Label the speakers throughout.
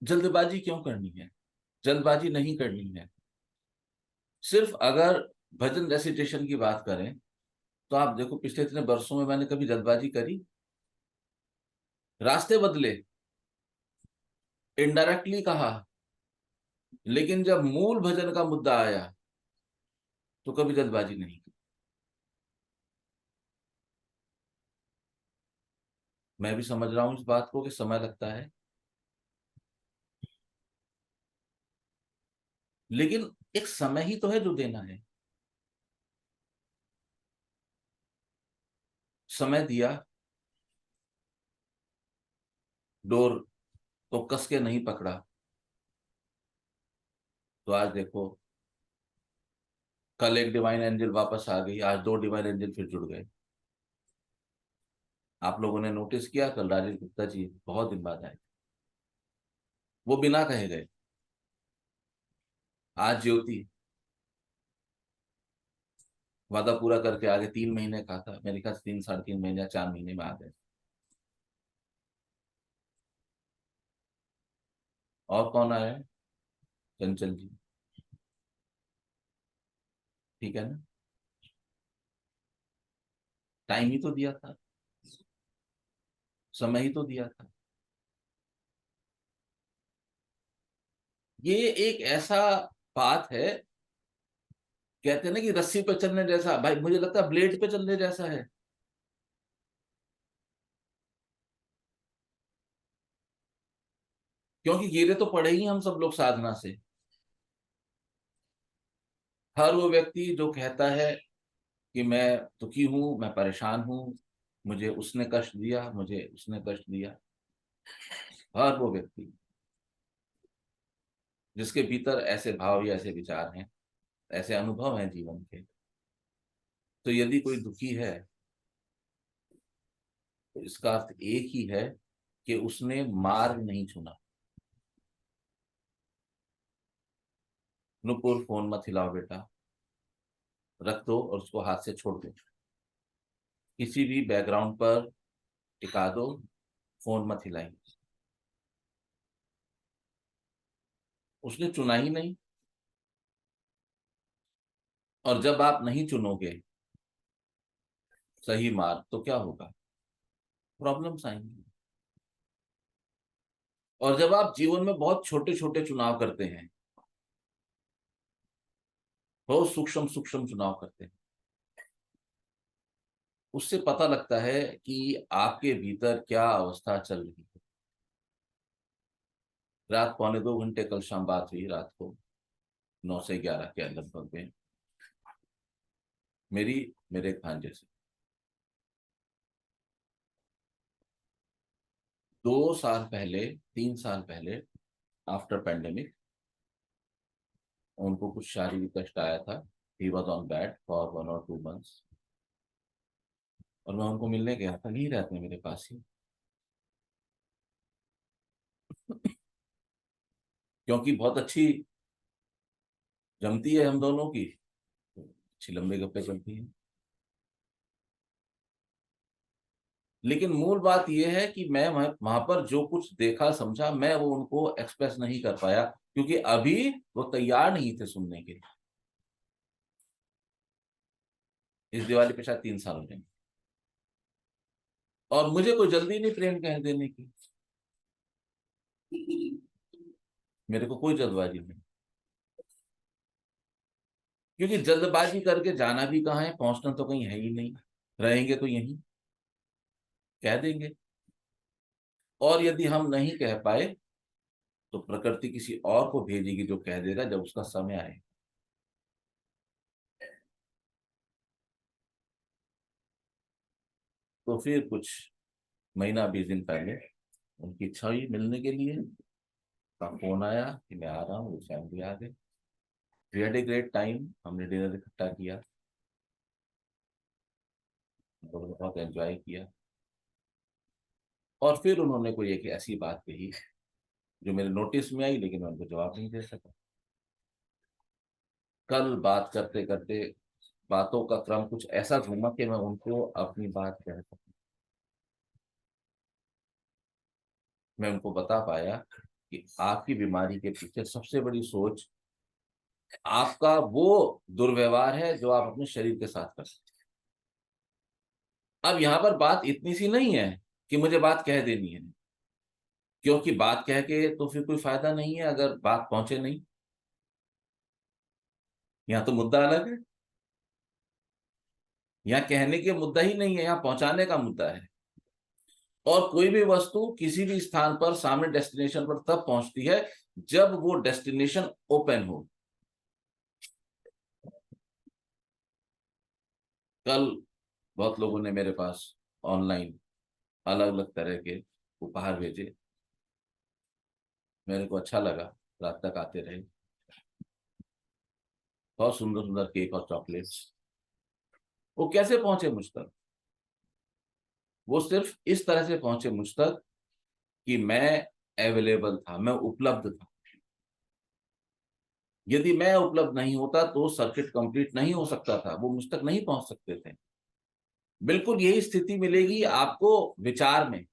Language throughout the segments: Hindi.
Speaker 1: जल्दबाजी क्यों करनी है? जल्दबाजी नहीं करनी है। सिर्फ अगर भजन रेसिटेशन की बात करें तो आप देखो, पिछले इतने वर्षों में मैंने कभी जल्दबाजी करी? रास्ते बदले, इनडायरेक्टली कहा, लेकिन जब मूल भजन का मुद्दा आया तो कभी जल्दबाजी नहीं की। मैं भी समझ रहा हूं इस बात को कि समय लगता है, लेकिन एक समय ही तो है जो देना है। समय दिया, डोर तो कस के नहीं पकड़ा, तो आज देखो, कल एक डिवाइन एंजल वापस आ गई, आज दो डिवाइन एंजल फिर जुड़ गए। आप लोगों ने नोटिस किया, कल राजेश गुप्ता जी बहुत दिन बाद आए, वो बिना कहे गए। आज ज्योति वादा पूरा करके आगे, 3 महीने का था, मेरे ख्याल से 3 साढ़े 3 महीने या 4 महीने में आ गए। और कौन आया है? चंचल जी। ठीक है ना? टाइम ही तो दिया था, समय ही तो दिया था। ये एक ऐसा बात है, कहते हैं ना कि रस्सी पे चलने जैसा, भाई मुझे लगता है ब्लेड पे चलने जैसा है। क्योंकि गिरे तो पड़े ही हम सब लोग साधना से। हर वो व्यक्ति जो कहता है कि मैं दुखी हूं, मैं परेशान हूं, मुझे उसने कष्ट दिया, मुझे उसने कष्ट दिया, हर वो व्यक्ति जिसके भीतर ऐसे भाव या ऐसे विचार हैं, ऐसे अनुभव हैं जीवन के, तो यदि कोई दुखी है तो इसका अर्थ एक ही है कि उसने मार्ग नहीं चुना। नुपुर, फोन मत हिलाओ बेटा, रख दो और उसको हाथ से छोड़ दो, किसी भी बैकग्राउंड पर टिका दो, फोन मत हिलाइए। उसने चुना ही नहीं। और जब आप नहीं चुनोगे सही मार्ग, तो क्या होगा? प्रॉब्लम्स आएंगी। और जब आप जीवन में बहुत छोटे छोटे चुनाव करते हैं, बहुत सूक्ष्म सूक्ष्म चुनाव करते हैं, उससे पता लगता है कि आपके भीतर क्या अवस्था चल रही है। रात 1 पौने 2 घंटे कल शाम बात हुई, रात को 9 से 11 के लगभग में, मेरी, मेरे एक भांजे से। 2 साल पहले, 3 साल पहले, आफ्टर पैंडेमिक, उनको कुछ शारीरिक कष्ट आया था। He was on bed for 1 और 2 मंथ्स, और मैं उनको मिलने गया था, नहीं रहते मेरे पास ही। क्योंकि बहुत अच्छी जमती है हम दोनों की, तो अच्छी लंबे गप्पे चलती हैं। लेकिन मूल बात यह है कि मैं वहां पर जो कुछ देखा समझा, मैं वो उनको एक्सप्रेस नहीं कर पाया, क्योंकि अभी वो तैयार नहीं थे सुनने के लिए। इस दिवाली पे शायद 3 साल हो जाएंगे, और मुझे कोई जल्दी नहीं प्रेम कह देने की, मेरे को कोई जल्दबाजी नहीं। क्योंकि जल्दबाजी करके जाना भी कहाँ है, पहुंचना तो कहीं है ही नहीं, रहेंगे तो यहीं, कह देंगे। और यदि हम नहीं कह पाए तो प्रकृति किसी और को भेजेगी जो कह देगा जब उसका समय आए। तो फिर कुछ महीना 20 दिन पहले उनकी इच्छा हुई मिलने के लिए, का फोन आया कि मैं आ रहा हूँ, वो फैमिली आ गए। We had a great time, हमने डिनर इकट्ठा किया, हम लोगों ने बहुत एंजॉय किया। और फिर उन्होंने कोई एक ऐसी बात कही जो मेरे नोटिस में आई, लेकिन मैं उनको जवाब नहीं दे सका। कल बात करते करते बातों का क्रम कुछ ऐसा घूमा कि मैं उनको अपनी बात कह सकूं। मैं उनको बता पाया कि आपकी बीमारी के पीछे सबसे बड़ी सोच आपका वो दुर्व्यवहार है जो आप अपने शरीर के साथ करते हैं। अब यहां पर बात इतनी सी नहीं है कि मुझे बात कह देनी है, क्योंकि बात कह के तो फिर कोई फायदा नहीं है अगर बात पहुंचे नहीं। यहाँ तो मुद्दा अलग है। यहाँ कहने के मुद्दा ही नहीं है, यहाँ पहुंचाने का मुद्दा है। और कोई भी वस्तु किसी भी स्थान पर सामने डेस्टिनेशन पर तब पहुंचती है जब वो डेस्टिनेशन ओपन हो। कल बहुत लोगों ने मेरे पास ऑनलाइन अलग अलग तरह के उपहार भेजे। मेरे को अच्छा लगा, रात तक आते रहे। बहुत सुंदर सुंदर केक और चॉकलेट्स। वो कैसे पहुंचे मुझ तक? वो सिर्फ इस तरह से पहुंचे मुझ तक कि मैं अवेलेबल था, मैं उपलब्ध था। यदि मैं उपलब्ध नहीं होता तो सर्किट कंप्लीट नहीं हो सकता था, वो मुझ तक नहीं पहुंच सकते थे। बिल्कुल यही स्थिति मिलेगी आपको विचार में।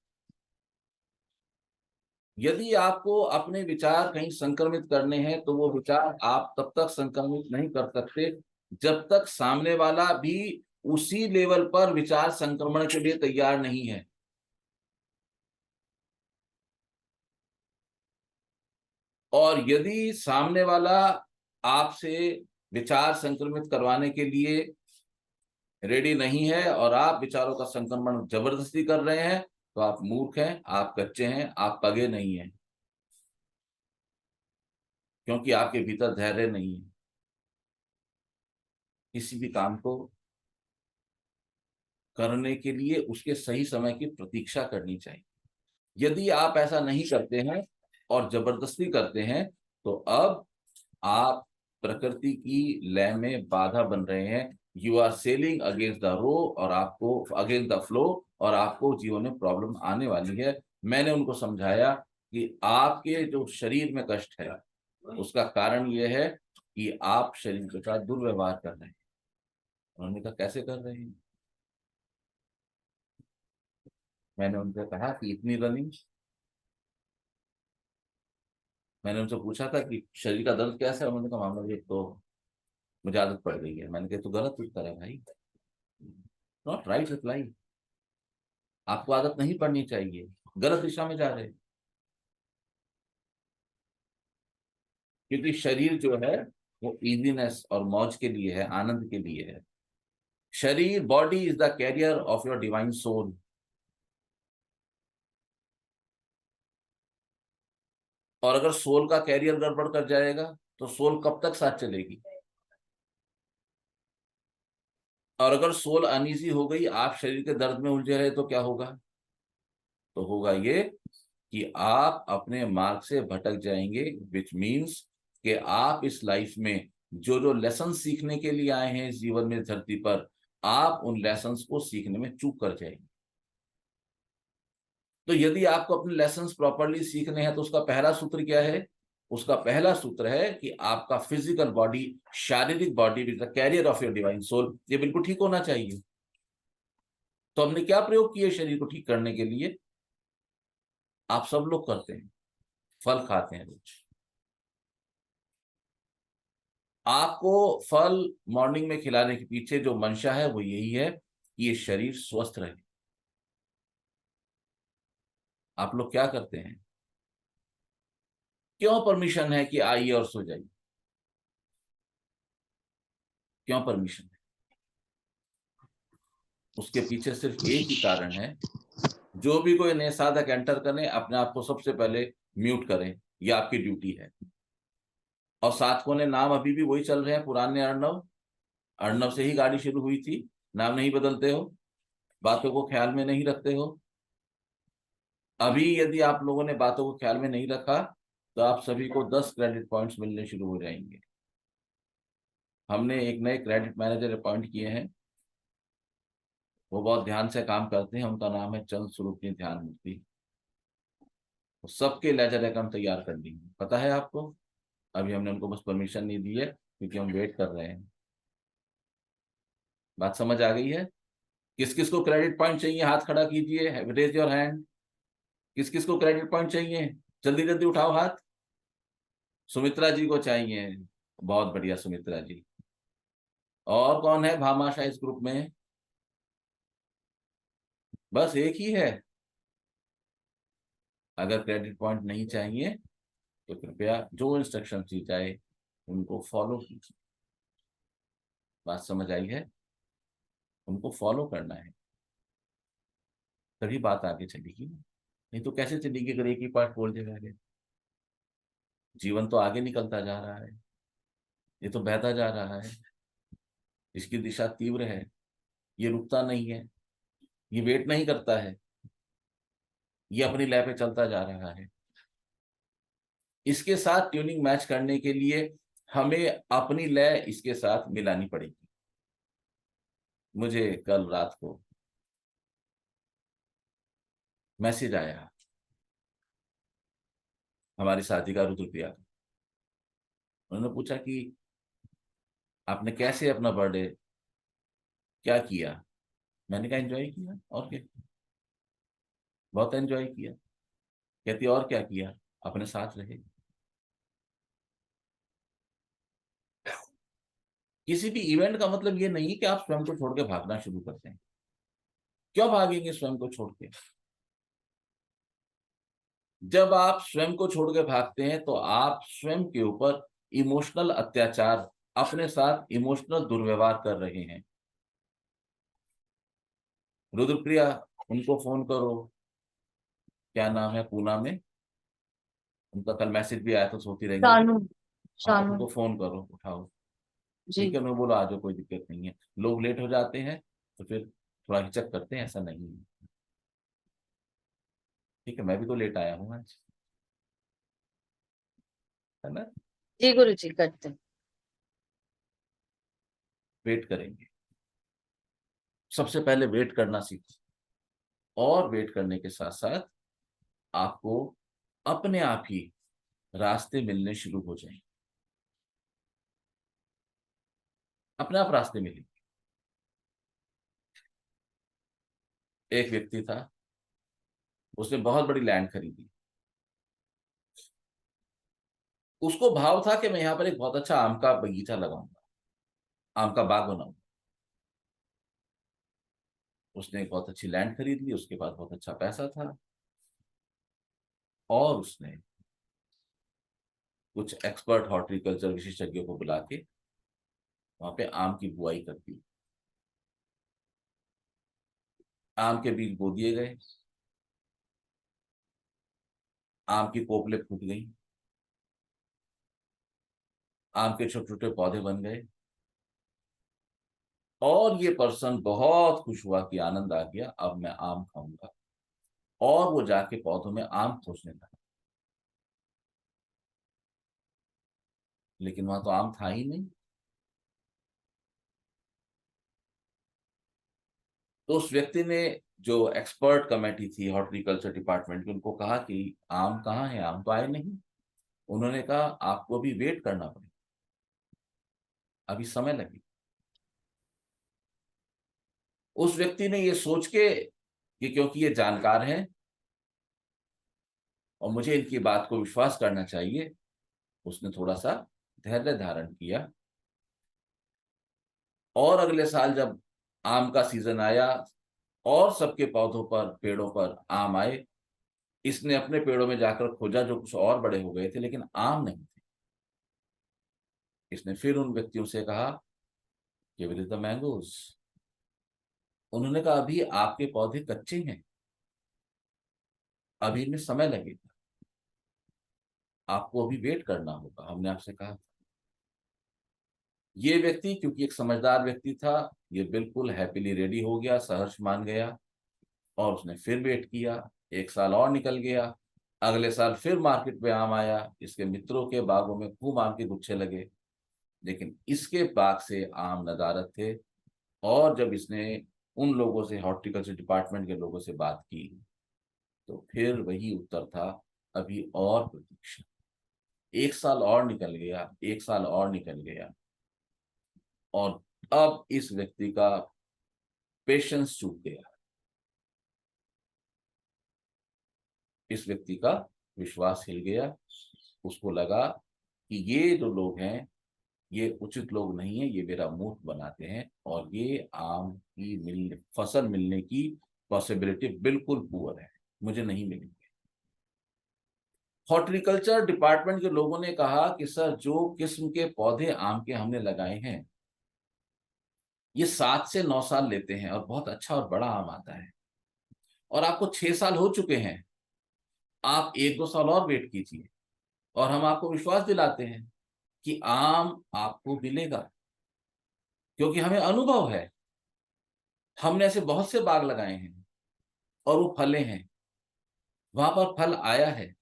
Speaker 1: यदि आपको अपने विचार कहीं संक्रमित करने हैं तो वो विचार आप तब तक संक्रमित नहीं कर सकते जब तक सामने वाला भी उसी लेवल पर विचार संक्रमण के लिए तैयार नहीं है। और यदि सामने वाला आपसे विचार संक्रमित करवाने के लिए रेडी नहीं है और आप विचारों का संक्रमण जबरदस्ती कर रहे हैं, तो आप मूर्ख हैं, आप कच्चे हैं, आप पगे नहीं हैं, क्योंकि आपके भीतर धैर्य नहीं है। किसी भी काम को करने के लिए उसके सही समय की प्रतीक्षा करनी चाहिए। यदि आप ऐसा नहीं करते हैं और जबरदस्ती करते हैं, तो अब आप प्रकृति की लय में बाधा बन रहे हैं। You are sailing against the row और आपको अगेंस्ट द फ्लो, और आपको जीवन में प्रॉब्लम आने वाली है। मैंने उनको समझाया कि आपके जो शरीर में कष्ट है उसका कारण यह है कि आप शरीर के साथ दुर्व्यवहार कर रहे हैं। उन्होंने कहा कैसे कर रहे हैं? मैंने उनसे कहा कि इतनी रनिंग। मैंने उनसे पूछा था कि शरीर का दर्द कैसा है? उन्होंने कहा मामला ये तो मुझे आदत पड़ गई है। मैंने कहा तो गलत उत्तर है भाई, नॉट राइट रिप्लाई। आपको आदत नहीं पड़नी चाहिए, गलत दिशा में जा रहे हैं। क्योंकि शरीर जो है वो इजीनेस और मौज के लिए है, आनंद के लिए है। शरीर, body is the carrier of your divine soul. और अगर सोल का कैरियर गड़बड़ कर जाएगा तो सोल कब तक साथ चलेगी? और अगर सोल अनईजी हो गई, आप शरीर के दर्द में उलझे रहे, तो क्या होगा? तो होगा ये कि आप अपने मार्ग से भटक जाएंगे, विच मीन्स कि आप इस लाइफ में जो जो लेसन सीखने के लिए आए हैं इस जीवन में धरती पर, आप उन लेसन्स को सीखने में चूक कर जाएंगे। तो यदि आपको अपने लेसन्स प्रॉपरली सीखने हैं तो उसका पहला सूत्र क्या है? उसका पहला सूत्र है कि आपका फिजिकल बॉडी, शारीरिक body with the carrier of your divine soul, ये बिल्कुल ठीक होना चाहिए। तो हमने क्या प्रयोग किए शरीर को ठीक करने के लिए? आप सब लोग करते हैं, फल खाते हैं रोज। आपको फल मॉर्निंग में खिलाने के पीछे जो मंशा है वो यही है कि ये शरीर स्वस्थ रहे। आप लोग क्या करते हैं? क्यों परमिशन है कि आइए और सो जाइए? क्यों परमिशन है? उसके पीछे सिर्फ एक ही कारण है। जो भी कोई नए साधक एंटर करें, अपने आप को सबसे पहले म्यूट करें, यह आपकी ड्यूटी है। और साधकों ने नाम अभी भी वही चल रहे हैं, पुराने अर्णव। अर्णव से ही गाड़ी शुरू हुई थी। नाम नहीं बदलते हो, बातों को ख्याल में नहीं रखते हो। अभी यदि आप लोगों ने बातों को ख्याल में नहीं रखा तो आप सभी को 10 क्रेडिट पॉइंट्स मिलने शुरू हो जाएंगे। हमने एक नए क्रेडिट मैनेजर अपॉइंट किए हैं, वो बहुत ध्यान से काम करते हैं। उनका नाम है चंद्र स्वरूपनी ध्यान मूर्ति। वो सबके लेजर अकाउंट तैयार कर देंगे, पता है आपको। अभी हमने उनको बस परमिशन नहीं दी है क्योंकि हम वेट कर रहे हैं। बात समझ आ गई है? किस किस को क्रेडिट पॉइंट चाहिए? हाथ खड़ा कीजिए, रेज योर हैंड। किस किस को क्रेडिट पॉइंट चाहिए? जल्दी जल्दी उठाओ हाथ। सुमित्रा जी को चाहिए, बहुत बढ़िया सुमित्रा जी। और कौन है भामाशाह इस ग्रुप में? बस एक ही है। अगर क्रेडिट पॉइंट नहीं चाहिए तो कृपया जो इंस्ट्रक्शन दी जाए उनको फॉलो कीजिए। बात समझ आई है? उनको फॉलो करना है, तभी बात आगे चलेगी। नहीं तो कैसे चलेगी अगर एक ही पार्ट बोलते रहे? जीवन तो आगे निकलता जा रहा है, ये तो बहता जा रहा है, इसकी दिशा तीव्र है, ये रुकता नहीं है, ये वेट नहीं करता है, ये अपनी लय पे चलता जा रहा है। इसके साथ ट्यूनिंग मैच करने के लिए हमें अपनी लय इसके साथ मिलानी पड़ेगी। मुझे कल रात को मैसेज आया हमारी साथी का, रुद्रप्रिया का। उन्होंने पूछा कि आपने कैसे अपना बर्थडे क्या किया? मैंने कहा एंजॉय किया, और क्या, बहुत एंजॉय किया। कहती और क्या किया? अपने साथ रहे। किसी भी इवेंट का मतलब ये नहीं कि आप स्वयं को छोड़ के भागना शुरू करते हैं। क्यों भागेंगे स्वयं को छोड़ के? जब आप स्वयं को छोड़ के भागते हैं तो आप स्वयं के ऊपर इमोशनल अत्याचार, अपने साथ इमोशनल दुर्व्यवहार कर रहे हैं। रुद्रप्रिया, उनको फोन करो। क्या नाम है पूना में? उनका कल मैसेज भी आया तो सोती रहेंगे।
Speaker 2: शानू।
Speaker 1: हाँ,
Speaker 2: शानू।
Speaker 1: उनको फोन करो, उठाओ। ठीक
Speaker 2: जी।
Speaker 1: है, मैं बोलो आ जाओ, कोई दिक्कत नहीं है। लोग लेट हो जाते हैं तो फिर थोड़ा हिचक करते हैं, ऐसा नहीं है। ठीक है, मैं भी तो लेट आया हूँ आज, है ना?
Speaker 2: जी गुरु जी, करते हैं।
Speaker 1: वेट करेंगे। सबसे पहले वेट करना सीखो, और वेट करने के साथ साथ आपको अपने आप ही रास्ते मिलने शुरू हो जाएंगे। अपने आप रास्ते मिलेंगे। एक व्यक्ति था, उसने बहुत बड़ी लैंड खरीदी। उसको भाव था कि मैं यहाँ पर एक बहुत अच्छा आम का बगीचा लगाऊंगा, आम का बाग बनाऊंगा। उसने एक बहुत अच्छी लैंड खरीद ली, उसके पास बहुत अच्छा पैसा था, और उसने कुछ एक्सपर्ट हॉर्टिकल्चर विशेषज्ञों को बुला के वहां पे आम की बुआई कर दी। आम के बीज बो दिए गए, आम की कोपले फूट गई, आम के छोटे छोटे पौधे बन गए, और ये पर्सन बहुत खुश हुआ कि आनंद आ गया, अब मैं आम खाऊंगा। और वो जाके पौधों में आम खोजने लगा, लेकिन वहां तो आम था ही नहीं। तो उस व्यक्ति ने, जो एक्सपर्ट कमेटी थी हॉर्टिकल्चर डिपार्टमेंट की, उनको कहा कि आम कहाँ है, आम तो आए नहीं। उन्होंने कहा आपको अभी वेट करना पड़ेगा, अभी समय लगेगा। उस व्यक्ति ने ये सोच के कि क्योंकि ये जानकार हैं और मुझे इनकी बात को विश्वास करना चाहिए, उसने थोड़ा सा धैर्य धारण किया। और अगले साल जब आम का सीजन आया और सबके पौधों पर, पेड़ों पर आम आए, इसने अपने पेड़ों में जाकर खोजा जो कुछ और बड़े हो गए थे, लेकिन आम नहीं थे। इसने फिर उन व्यक्तियों से कहा कि विल द मैंगोज। उन्होंने कहा अभी आपके पौधे कच्चे हैं, अभी इनमें समय लगेगा, आपको अभी वेट करना होगा, हमने आपसे कहा। ये व्यक्ति क्योंकि एक समझदार व्यक्ति था, ये बिल्कुल हैप्पीली रेडी हो गया, सहर्ष मान गया, और उसने फिर वेट किया। एक साल और निकल गया, अगले साल फिर मार्केट में आम आया, इसके मित्रों के बागों में खूब आम के गुच्छे लगे, लेकिन इसके बाग से आम नदारद थे। और जब इसने उन लोगों से, हॉर्टिकल्चर डिपार्टमेंट के लोगों से बात की, तो फिर वही उत्तर था, अभी और प्रतीक्षा। एक साल और निकल गया, एक साल और निकल गया, और अब इस व्यक्ति का पेशेंस चूक गया। इस व्यक्ति का विश्वास हिल गया। उसको लगा कि ये जो लोग हैं ये उचित लोग नहीं है, ये मेरा मूर्ख बनाते हैं और ये आम की फसल मिलने की पॉसिबिलिटी बिल्कुल पुअर है, मुझे नहीं मिलेगी। हॉर्टिकल्चर डिपार्टमेंट के लोगों ने कहा कि सर जो किस्म के पौधे आम के हमने लगाए हैं ये 7 से 9 साल लेते हैं और बहुत अच्छा और बड़ा आम आता है, और आपको 6 साल हो चुके हैं, आप 1-2 साल और वेट कीजिए और हम आपको विश्वास दिलाते हैं कि आम आपको मिलेगा, क्योंकि हमें अनुभव है, हमने ऐसे बहुत से बाग लगाए हैं और वो फले हैं, वहां पर फल आया है।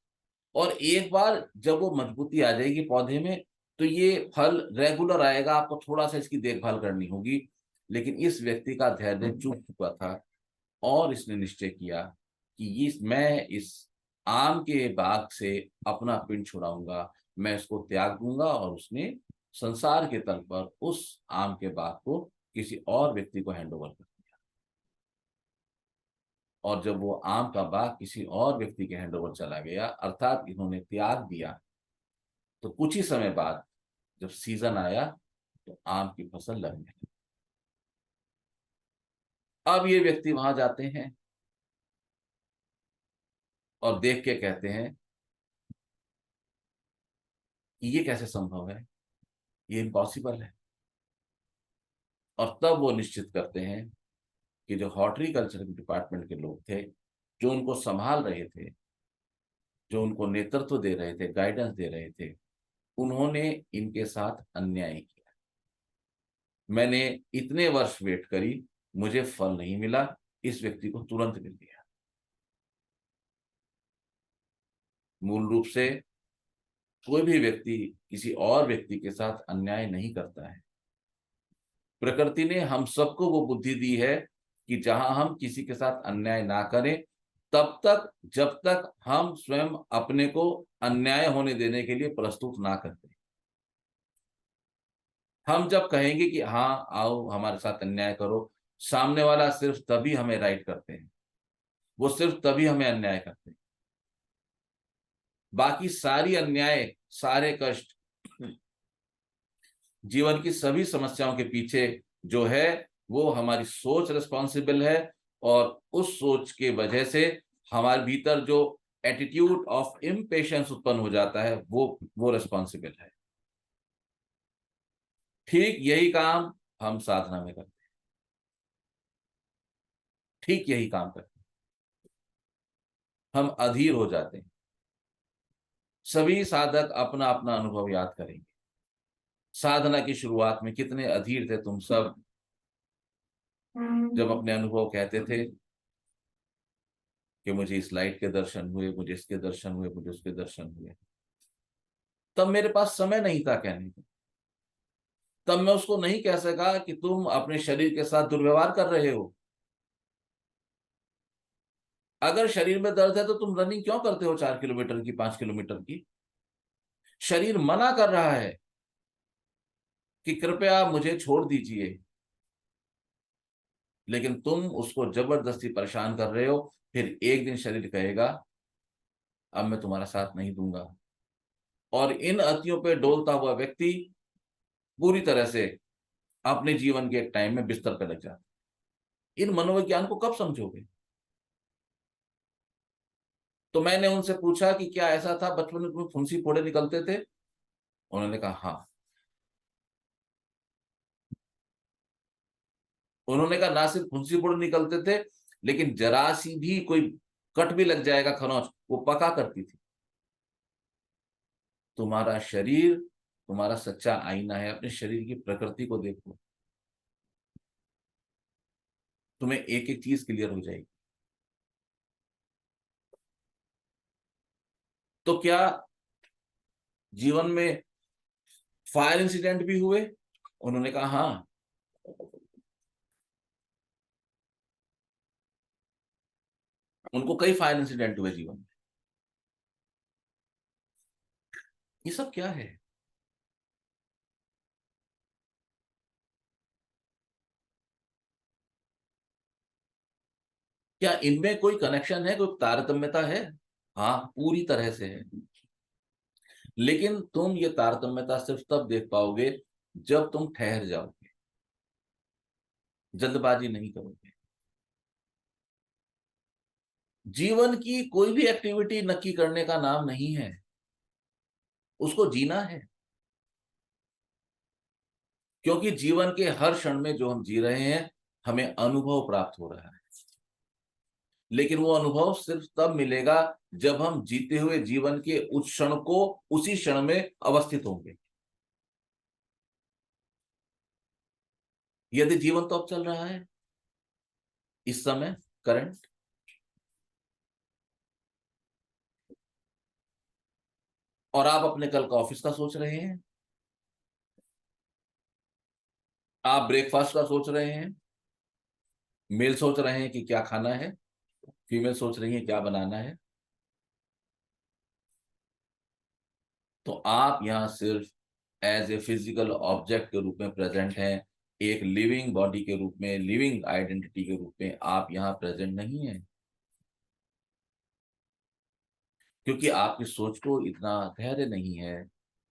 Speaker 1: और एक बार जब वो मजबूती आ जाएगी पौधे में तो ये फल रेगुलर आएगा, आपको थोड़ा सा इसकी देखभाल करनी होगी। लेकिन इस व्यक्ति का धैर्य चूक चुका था और इसने निश्चय किया कि मैं इस आम के बाग से अपना पिंड छुड़ाऊंगा, मैं इसको त्याग दूंगा, और उसने संसार के तल पर उस आम के बाग को किसी और व्यक्ति को हैंड ओवर कर दिया। और जब वो आम का बाग किसी और व्यक्ति के हैंड ओवर चला गया, अर्थात इन्होंने त्याग दिया, तो कुछ ही समय बाद जब सीजन आया तो आम की फसल लगने लगी। अब ये व्यक्ति वहां जाते हैं और देख के कहते हैं कि ये कैसे संभव है, ये इम्पॉसिबल है। और तब वो निश्चित करते हैं कि जो हॉर्टिकल्चर डिपार्टमेंट के लोग थे, जो उनको संभाल रहे थे, जो उनको नेतृत्व दे रहे थे, गाइडेंस दे रहे थे, उन्होंने इनके साथ अन्याय किया। मैंने इतने वर्ष वेट करी, मुझे फल नहीं मिला, इस व्यक्ति को तुरंत मिल गया। मूल रूप से कोई भी व्यक्ति किसी और व्यक्ति के साथ अन्याय नहीं करता है। प्रकृति ने हम सबको वो बुद्धि दी है कि जहां हम किसी के साथ अन्याय ना करें, तब तक जब तक हम स्वयं अपने को अन्याय होने देने के लिए प्रस्तुत ना करते। हम जब कहेंगे कि हाँ आओ हमारे साथ अन्याय करो, सामने वाला सिर्फ तभी हमें राइट करते हैं, वो सिर्फ तभी हमें अन्याय करते हैं। बाकी सारी अन्याय, सारे कष्ट, जीवन की सभी समस्याओं के पीछे जो है वो हमारी सोच रिस्पॉन्सिबल है। और उस सोच के वजह से हमारे भीतर जो एटीट्यूड ऑफ इम्पेशंस उत्पन्न हो जाता है वो रिस्पॉन्सिबल है। ठीक यही काम हम साधना में करते हैं, ठीक यही काम करते हैं, हम अधीर हो जाते हैं। सभी साधक अपना अपना अनुभव याद करेंगे। साधना की शुरुआत में कितने अधीर थे तुम सब, जब अपने अनुभव कहते थे कि मुझे इस लाइट के दर्शन हुए, मुझे इसके दर्शन हुए, मुझे उसके दर्शन हुए। तब मेरे पास समय नहीं था कहने को, तब मैं उसको नहीं कह सका कि तुम अपने शरीर के साथ दुर्व्यवहार कर रहे हो। अगर शरीर में दर्द है तो तुम रनिंग क्यों करते हो 4 किलोमीटर की, 5 किलोमीटर की? शरीर मना कर रहा है कि कृपया मुझे छोड़ दीजिए, लेकिन तुम उसको जबरदस्ती परेशान कर रहे हो। फिर एक दिन शरीर कहेगा अब मैं तुम्हारा साथ नहीं दूंगा, और इन अतियों पे डोलता हुआ व्यक्ति पूरी तरह से अपने जीवन के एक टाइम में बिस्तर पर लग जाता है। इन मनोविज्ञान को कब समझोगे? तो मैंने उनसे पूछा कि क्या ऐसा था बचपन में तुम्हें फुंसी फोड़े निकलते थे? उन्होंने कहा हाँ। उन्होंने कहा ना सिर्फ फुंसी फोड़े निकलते थे, लेकिन जरा सी भी कोई कट भी लग जाएगा, खरोंच, वो पका करती थी। तुम्हारा शरीर तुम्हारा सच्चा आईना है, अपने शरीर की प्रकृति को देखो, तुम्हें एक एक चीज क्लियर हो जाएगी। तो क्या जीवन में फायर इंसिडेंट भी हुए? उन्होंने कहा हाँ। उनको कई फायर इंसिडेंट हुए जीवन में। ये सब क्या है? क्या इनमें कोई कनेक्शन है, कोई तारतम्यता है? हाँ, पूरी तरह से है। लेकिन तुम ये तारतम्यता सिर्फ तब देख पाओगे जब तुम ठहर जाओगे, जल्दबाजी नहीं करोगे। जीवन की कोई भी एक्टिविटी नक्की करने का नाम नहीं है, उसको जीना है। क्योंकि जीवन के हर क्षण में जो हम जी रहे हैं, हमें अनुभव प्राप्त हो रहा है। लेकिन वो अनुभव सिर्फ तब मिलेगा जब हम जीते हुए जीवन के उस क्षण को उसी क्षण में अवस्थित होंगे। यदि जीवन तो अब चल रहा है, इस समय, करंट, और आप अपने कल का ऑफिस का सोच रहे हैं, आप ब्रेकफास्ट का सोच रहे हैं, मेल सोच रहे हैं कि क्या खाना है, फीमेल सोच रही है क्या बनाना है, तो आप यहां सिर्फ एज ए फिजिकल ऑब्जेक्ट के रूप में प्रेजेंट हैं। एक लिविंग बॉडी के रूप में, लिविंग आइडेंटिटी के रूप में आप यहां प्रेजेंट नहीं है। क्योंकि आपकी सोच को इतना धैर्य नहीं है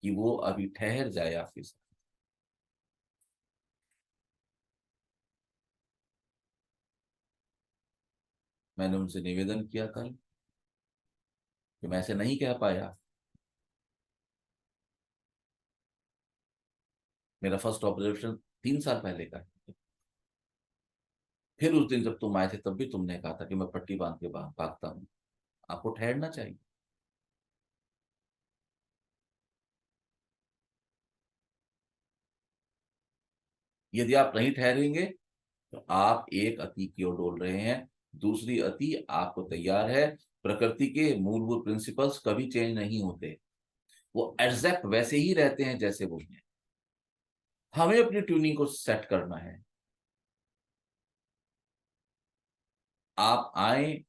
Speaker 1: कि वो अभी ठहर जाए आपके साथ। मैंने उनसे निवेदन किया कल कि मैं ऐसे नहीं कह पाया। मेरा फर्स्ट ऑब्जर्वेशन 3 साल पहले का है। फिर उस दिन जब तुम आए थे तब भी तुमने कहा था कि मैं पट्टी बांध के भागता हूं। आपको ठहरना चाहिए। यदि आप नहीं ठहरेंगे तो आप एक अति की ओर डोल रहे हैं। दूसरी अति आपको तैयार है। प्रकृति के मूलभूत प्रिंसिपल्स कभी चेंज नहीं होते, वो एग्जैक्ट वैसे ही रहते हैं जैसे वो हैं। हमें अपनी ट्यूनिंग को सेट करना है। आप आए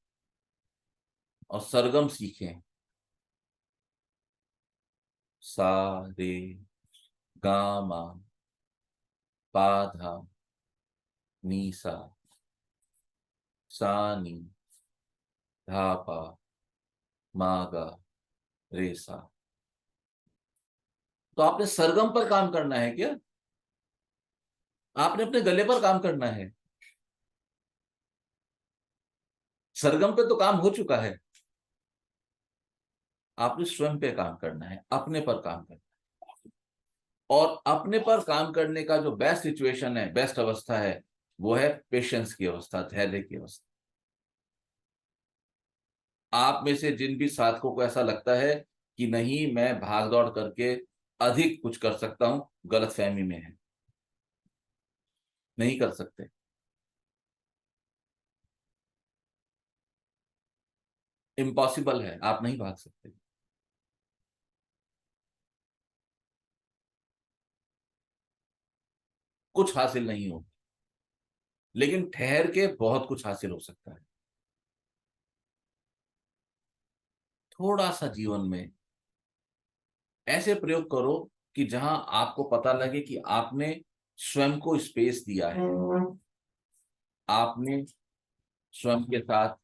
Speaker 1: और सरगम सीखें। सा, रे, गा, मा, पा, धा, नी, सा, सा, नी, धा, पा, मा, गा, रे, सा। तो आपने सरगम पर काम करना है क्या? आपने अपने गले पर काम करना है। सरगम पे तो काम हो चुका है। आपने स्वयं पे काम करना है, अपने पर काम करना है। और अपने पर काम करने का जो बेस्ट सिचुएशन है, बेस्ट अवस्था है, वो है पेशेंस की अवस्था, धैर्य की अवस्था। आप में से जिन भी साधकों को ऐसा लगता है कि नहीं मैं भाग दौड़ करके अधिक कुछ कर सकता हूं, गलत फहमी में है। नहीं कर सकते। इम्पॉसिबल है, आप नहीं भाग सकते। कुछ हासिल नहीं हो, लेकिन ठहर के बहुत कुछ हासिल हो सकता है। थोड़ा सा जीवन में ऐसे प्रयोग करो कि जहां आपको पता लगे कि आपने स्वयं को स्पेस दिया है। आपने स्वयं के साथ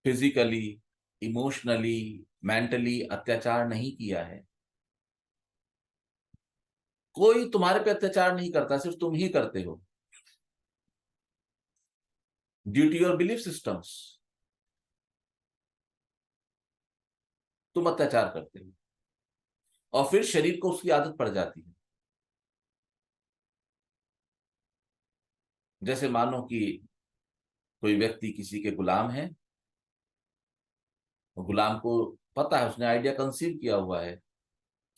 Speaker 1: फिजिकली, इमोशनली, मेंटली अत्याचार नहीं किया है। कोई तुम्हारे पे अत्याचार नहीं करता, सिर्फ तुम ही करते हो, due to your belief systems. तुम अत्याचार करते हो और फिर शरीर को उसकी आदत पड़ जाती है। जैसे मानो कि कोई व्यक्ति किसी के गुलाम है। गुलाम को पता है, उसने आइडिया कंसीव किया हुआ है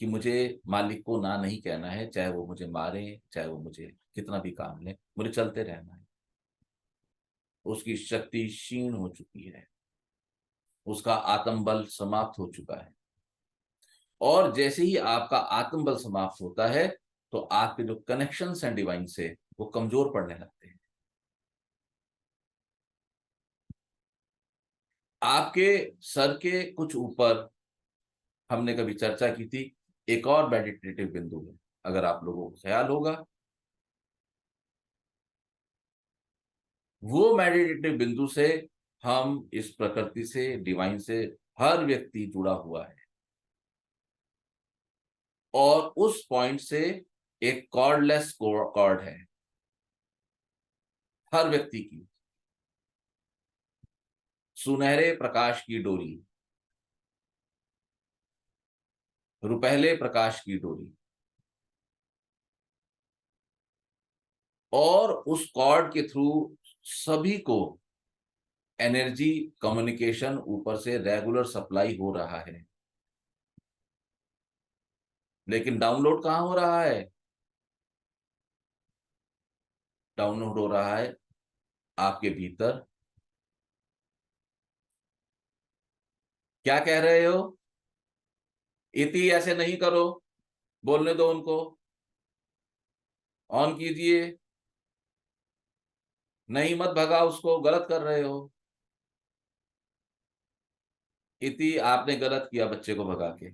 Speaker 1: कि मुझे मालिक को ना नहीं कहना है, चाहे वो मुझे मारे, चाहे वो मुझे कितना भी काम ले, मुझे चलते रहना है। उसकी शक्ति क्षीण हो चुकी है, उसका आत्मबल समाप्त हो चुका है। और जैसे ही आपका आत्मबल समाप्त होता है तो आपके जो कनेक्शंस हैं डिवाइन से, वो कमजोर पड़ने लगते हैं। आपके सर के कुछ ऊपर हमने कभी चर्चा की थी, एक और मेडिटेटिव बिंदु है। अगर आप लोगों को ख्याल होगा, वो मेडिटेटिव बिंदु से हम इस प्रकृति से, डिवाइन से, हर व्यक्ति जुड़ा हुआ है और उस पॉइंट से एक कॉर्डलेस कॉर्ड है हर व्यक्ति की, सुनहरे प्रकाश की डोरी, रुपहले प्रकाश की डोरी, और उस कॉर्ड के थ्रू सभी को एनर्जी कम्युनिकेशन ऊपर से रेगुलर सप्लाई हो रहा है। लेकिन डाउनलोड कहां हो रहा है? डाउनलोड हो रहा है आपके भीतर। क्या कह रहे हो? इति ऐसे नहीं करो, बोलने दो उनको, ऑन कीजिए, नहीं मत भगाओ उसको, गलत कर रहे हो। इति आपने गलत किया बच्चे को भगा के,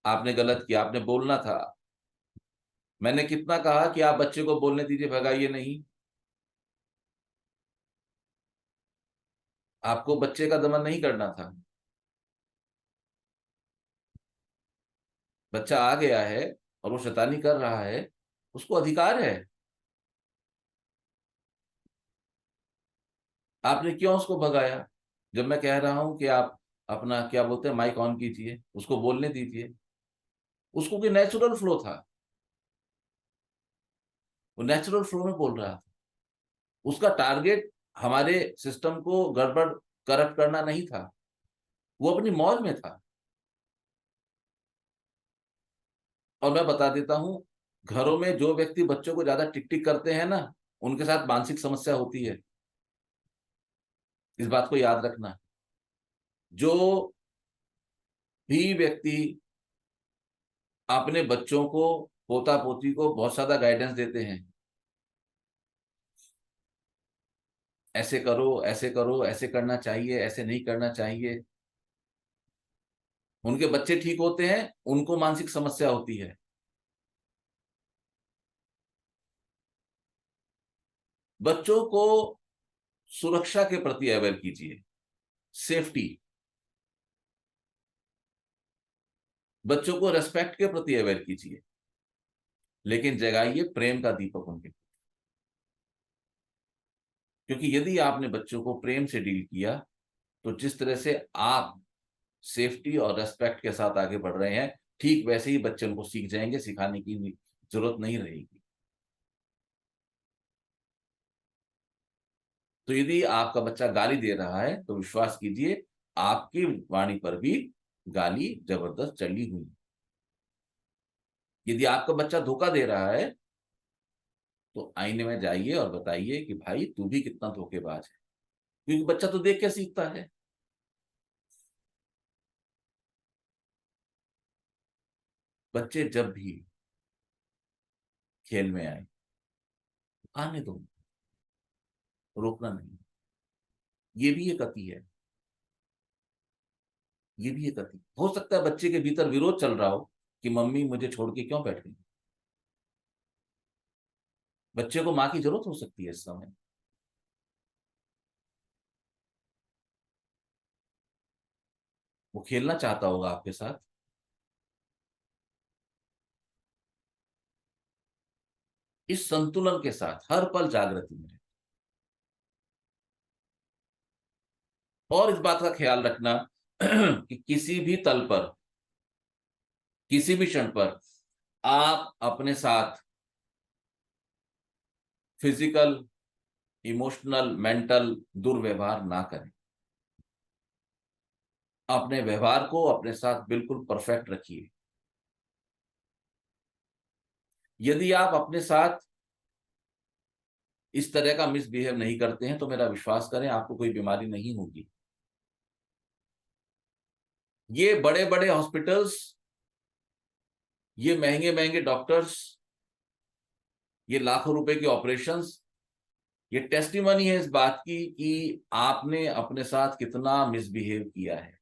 Speaker 1: आपने गलत किया, आपने बोलना था। मैंने कितना कहा कि आप बच्चे को बोलने दीजिए, भगाइए नहीं। आपको बच्चे का दमन नहीं करना था। बच्चा आ गया है और वो शैतानी कर रहा है, उसको अधिकार है। आपने क्यों उसको भगाया? जब मैं कह रहा हूं कि आप अपना क्या बोलते हैं माइक ऑन कीजिए, उसको बोलने दीजिए। उसको कि नेचुरल फ्लो था, वो नेचुरल फ्लो में बोल रहा था। उसका टारगेट हमारे सिस्टम को गड़बड़ करप्ट करना नहीं था, वो अपनी मौज में था। और मैं बता देता हूं, घरों में जो व्यक्ति बच्चों को ज्यादा टिक टिक करते हैं ना, उनके साथ मानसिक समस्या होती है। इस बात को याद रखना। जो भी व्यक्ति अपने बच्चों को, पोता पोती को बहुत ज्यादा गाइडेंस देते हैं, ऐसे करो, ऐसे करो, ऐसे करना चाहिए, ऐसे नहीं करना चाहिए, उनके बच्चे ठीक होते हैं, उनको मानसिक समस्या होती है। बच्चों को सुरक्षा के प्रति अवेयर कीजिए, सेफ्टी। बच्चों को रेस्पेक्ट के प्रति अवेयर कीजिए, लेकिन जगाइए प्रेम का दीपक उनके। क्योंकि यदि आपने बच्चों को प्रेम से डील किया, तो जिस तरह से आप सेफ्टी और रेस्पेक्ट के साथ आगे बढ़ रहे हैं, ठीक वैसे ही बच्चे उनको सीख जाएंगे, सिखाने की जरूरत नहीं रहेगी। तो यदि आपका बच्चा गाली दे रहा है, तो विश्वास कीजिए आपकी वाणी पर भी गाली जबरदस्त चली हुई। यदि आपका बच्चा धोखा दे रहा है, तो आईने में जाइए और बताइए कि भाई तू भी कितना धोखेबाज है। क्योंकि बच्चा तो देख के सीखता है। बच्चे जब भी खेल में आए, आने दो, रोकना नहीं। ये भी एक अति है, ये भी एक अति हो सकता है। बच्चे के भीतर विरोध चल रहा हो कि मम्मी मुझे छोड़ के क्यों बैठ गई। बच्चे को माँ की जरूरत हो सकती है इस समय। वो खेलना चाहता होगा आपके साथ। इस संतुलन के साथ हर पल जागृति में रहें। और इस बात का ख्याल रखना कि किसी भी तल पर, किसी भी क्षण पर आप अपने साथ फिजिकल, इमोशनल, मेंटल दुर्व्यवहार ना करें। अपने व्यवहार को अपने साथ बिल्कुल परफेक्ट रखिए। यदि आप अपने साथ इस तरह का मिसबिहेव नहीं करते हैं, तो मेरा विश्वास करें आपको कोई बीमारी नहीं होगी। ये बड़े बड़े हॉस्पिटल्स, ये महंगे महंगे डॉक्टर्स, ये लाखों रुपए के ऑपरेशंस, ये टेस्टिमनी है इस बात की कि आपने अपने साथ कितना मिसबिहेव किया है।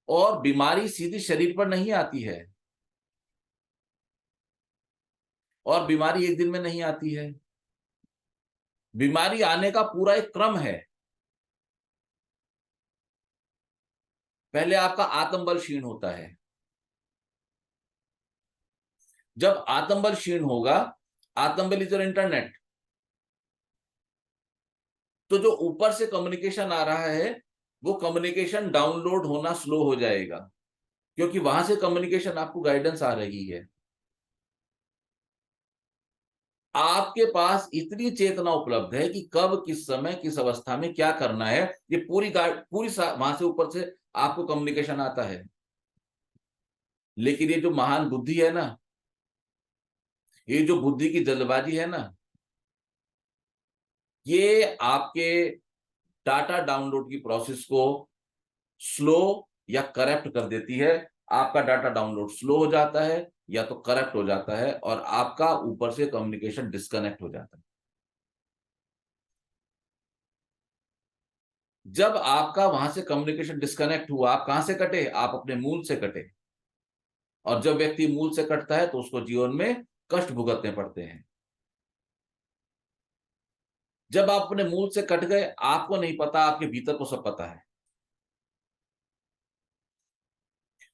Speaker 1: और बीमारी सीधी शरीर पर नहीं आती है, और बीमारी एक दिन में नहीं आती है। बीमारी आने का पूरा एक क्रम है। पहले आपका आत्मबल क्षीण होता है। जब आत्मबल क्षीण होगा, आत्मबल इज योर इंटरनेट, तो जो ऊपर से कम्युनिकेशन आ रहा है वो कम्युनिकेशन डाउनलोड होना स्लो हो जाएगा, क्योंकि वहां से कम्युनिकेशन आपको गाइडेंस आ रही है। आपके पास इतनी चेतना उपलब्ध है कि कब, किस समय, किस अवस्था में क्या करना है, ये पूरी वहां से ऊपर से आपको कम्युनिकेशन आता है। लेकिन ये जो महान बुद्धि है ना, ये जो बुद्धि की जल्दबाजी है ना, ये आपके डाटा डाउनलोड की प्रोसेस को स्लो या करप्ट कर देती है। आपका डाटा डाउनलोड स्लो हो जाता है या तो करप्ट हो जाता है, और आपका ऊपर से कम्युनिकेशन डिस्कनेक्ट हो जाता है। जब आपका वहां से कम्युनिकेशन डिस्कनेक्ट हुआ, आप कहां से कटे? आप अपने मूल से कटे। और जब व्यक्ति मूल से कटता है तो उसको जीवन में कष्ट भुगतने पड़ते हैं। जब आप अपने मूल से कट गए, आपको नहीं पता, आपके भीतर को सब पता है।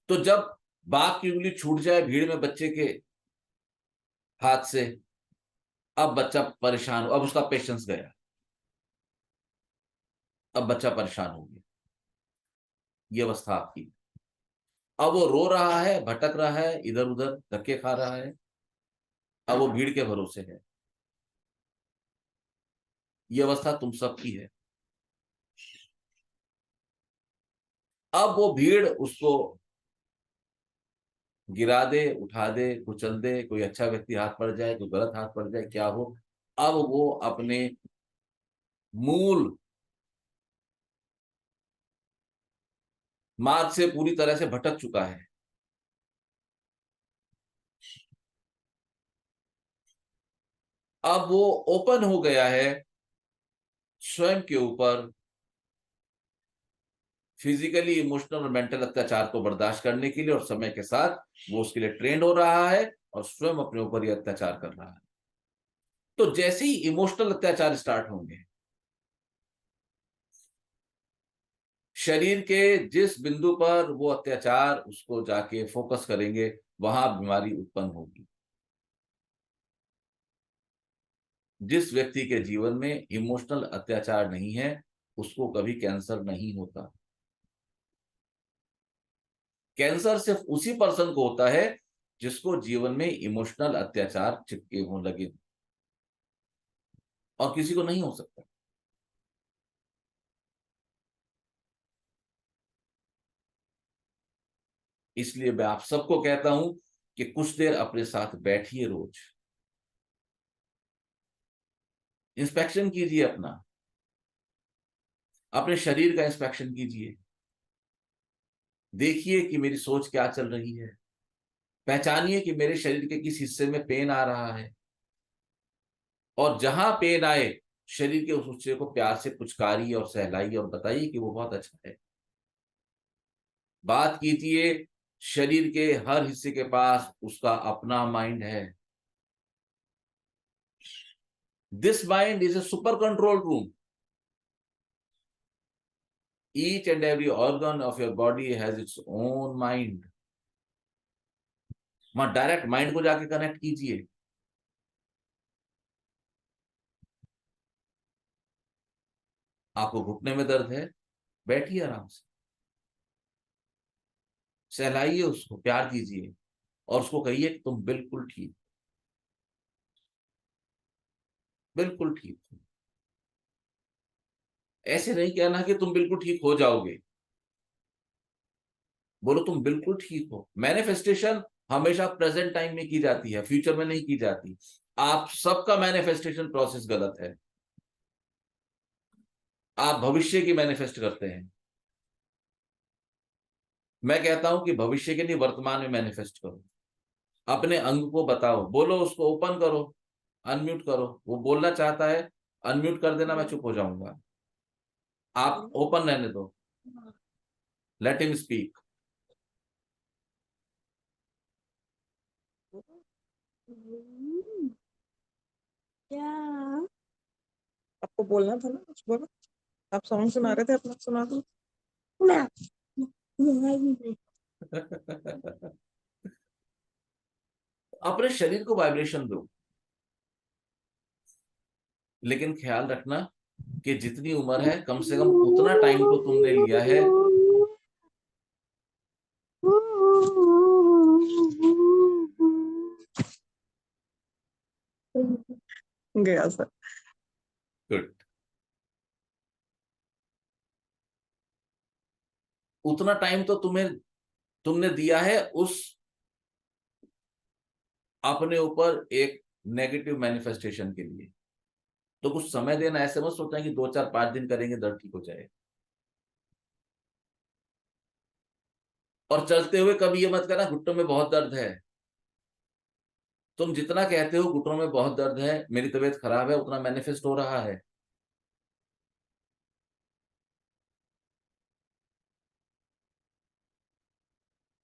Speaker 1: तो जब बाप की उंगली छूट जाए भीड़ में बच्चे के हाथ से, अब बच्चा परेशान हो, अब उसका पेशेंस गया, अब बच्चा परेशान हो गया। ये अवस्था आपकी। अब वो रो रहा है, भटक रहा है, इधर उधर धक्के खा रहा है, अब वो भीड़ के भरोसे है। ये अवस्था तुम सबकी है। अब वो भीड़ उसको गिरा दे, उठा दे, कुचल दे, कोई अच्छा व्यक्ति हाथ पड़ जाए, कोई गलत हाथ पड़ जाए, क्या हो, अब वो अपने मूल मार्ग से पूरी तरह से भटक चुका है। अब वो ओपन हो गया है स्वयं के ऊपर फिजिकली, इमोशनल और मेंटल अत्याचार को बर्दाश्त करने के लिए, और समय के साथ वो उसके लिए ट्रेंड हो रहा है और स्वयं अपने ऊपर ही अत्याचार कर रहा है। तो जैसे ही इमोशनल अत्याचार स्टार्ट होंगे, शरीर के जिस बिंदु पर वो अत्याचार उसको जाके फोकस करेंगे, वहां बीमारी उत्पन्न होगी। जिस व्यक्ति के जीवन में इमोशनल अत्याचार नहीं है, उसको कभी कैंसर नहीं होता। कैंसर सिर्फ उसी पर्सन को होता है जिसको जीवन में इमोशनल अत्याचार चिपके हों लगे, और किसी को नहीं हो सकता। इसलिए मैं आप सबको कहता हूं कि कुछ देर अपने साथ बैठिए, रोज इंस्पेक्शन कीजिए, अपने शरीर का इंस्पेक्शन कीजिए। देखिए कि मेरी सोच क्या चल रही है। पहचानिए कि मेरे शरीर के किस हिस्से में पेन आ रहा है, और जहां पेन आए, शरीर के उस हिस्से को प्यार से पुचकारिए और सहलाइए और बताइए कि वो बहुत अच्छा है। बात कीजिए, शरीर के हर हिस्से के पास उसका अपना माइंड है। This mind is a super control room. Each and every organ of your body has its own mind. वहां डायरेक्ट माइंड को जाके कनेक्ट कीजिए। आपको घुटने में दर्द है, बैठिए आराम से, सहलाइए उसको, प्यार कीजिए, और उसको कहिए कि तुम बिल्कुल ठीक, बिल्कुल ठीक हो। ऐसे नहीं कहना कि तुम बिल्कुल ठीक हो जाओगे, बोलो तुम बिल्कुल ठीक हो। मैनिफेस्टेशन हमेशा प्रेजेंट टाइम में की जाती है, फ्यूचर में नहीं की जाती। आप सबका मैनिफेस्टेशन प्रोसेस गलत है। आप भविष्य की मैनिफेस्ट करते हैं। मैं कहता हूं कि भविष्य के लिए वर्तमान में मैनिफेस्ट करो। अपने अंग को बताओ, बोलो उसको, ओपन करो, अनम्यूट करो। वो बोलना चाहता है, अनम्यूट कर देना, मैं चुप हो जाऊंगा। आप ओपन रहने दो, लेट हिम स्पीक।
Speaker 2: क्या
Speaker 3: आपको बोलना था ना, कुछ बोलो। आप सॉन्ग सुना रहे थे, अपना सुना दो।
Speaker 1: अपने शरीर को वाइब्रेशन दो, लेकिन ख्याल रखना कि जितनी उम्र है कम से कम उतना टाइम तो तुमने लिया है।
Speaker 3: गया सर।
Speaker 1: गुड। उतना टाइम तो तुमने दिया है उस अपने ऊपर एक नेगेटिव मैनिफेस्टेशन के लिए। तो कुछ समय देना, ऐसे मत सोचना कि 2 4 5 दिन करेंगे दर्द ठीक हो जाए। और चलते हुए कभी ये मत कहना घुटनों में बहुत दर्द है। तुम जितना कहते हो घुटनों में बहुत दर्द है, मेरी तबीयत खराब है, उतना मैनिफेस्ट हो रहा है।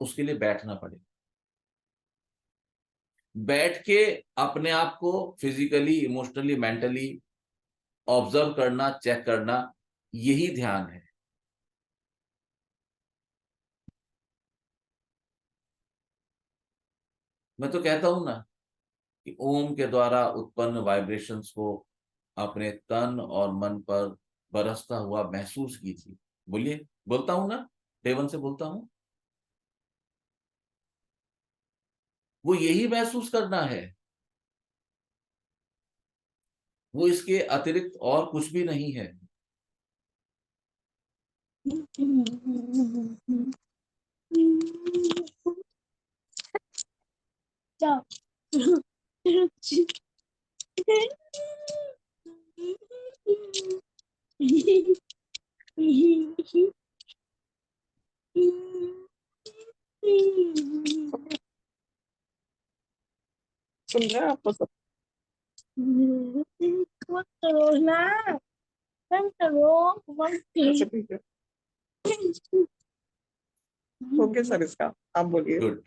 Speaker 1: उसके लिए बैठना पड़ेगा। बैठ के अपने आप को फिजिकली, इमोशनली, मेंटली ऑब्जर्व करना, चेक करना, यही ध्यान है। मैं तो कहता हूं ना कि ओम के द्वारा उत्पन्न वाइब्रेशंस को अपने तन और मन पर बरसता हुआ महसूस कीजिए। बोलिए, बोलता हूं ना, देवन से बोलता हूं, वो यही महसूस करना है। वो इसके अतिरिक्त और कुछ भी नहीं है।
Speaker 3: सुन रहे हैं आपको सब?
Speaker 2: मत करो ना, मत करो, मत
Speaker 3: अच्छा ठीक है, हो गया सर इसका, आप बोलिए।
Speaker 1: गुड।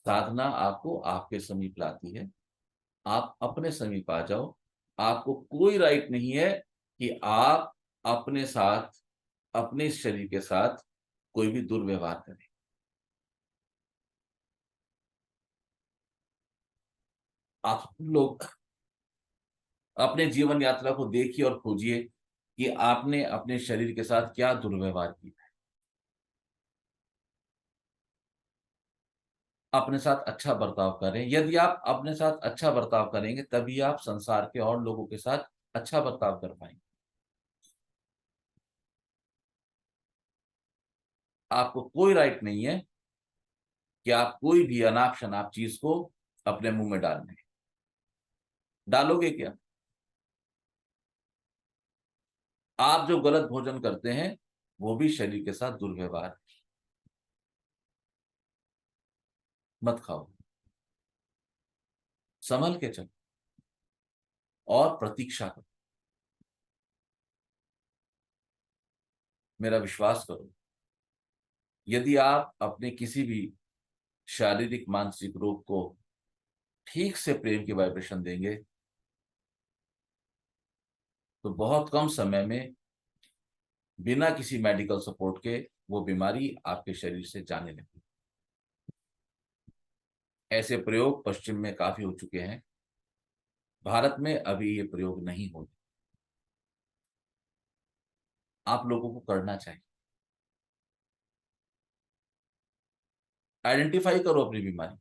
Speaker 1: साधना आपको आपके समीप लाती है। आप अपने समीप आ जाओ। आपको कोई राइट नहीं है कि आप अपने साथ, अपने इस शरीर के साथ कोई भी दुर्व्यवहार करें। आप लोग अपने जीवन यात्रा को देखिए और खोजिए कि आपने अपने शरीर के साथ क्या दुर्व्यवहार किया है। अपने साथ अच्छा बर्ताव करें। यदि आप अपने साथ अच्छा बर्ताव करेंगे तभी आप संसार के और लोगों के साथ अच्छा बर्ताव कर पाएंगे। आपको कोई राइट नहीं है कि आप कोई भी अनाप शनाप चीज को अपने मुंह में डाल दें। डालोगे क्या? आप जो गलत भोजन करते हैं वो भी शरीर के साथ दुर्व्यवहार है। मत खाओ, संभल के चलो और प्रतीक्षा करो। मेरा विश्वास करो, यदि आप अपने किसी भी शारीरिक मानसिक रोग को ठीक से प्रेम की वाइब्रेशन देंगे तो बहुत कम समय में, बिना किसी मेडिकल सपोर्ट के, वो बीमारी आपके शरीर से जाने लगेगी। ऐसे प्रयोग पश्चिम में काफी हो चुके हैं। भारत में अभी ये प्रयोग नहीं होते। आप लोगों को करना चाहिए। आइडेंटिफाई करो अपनी बीमारी,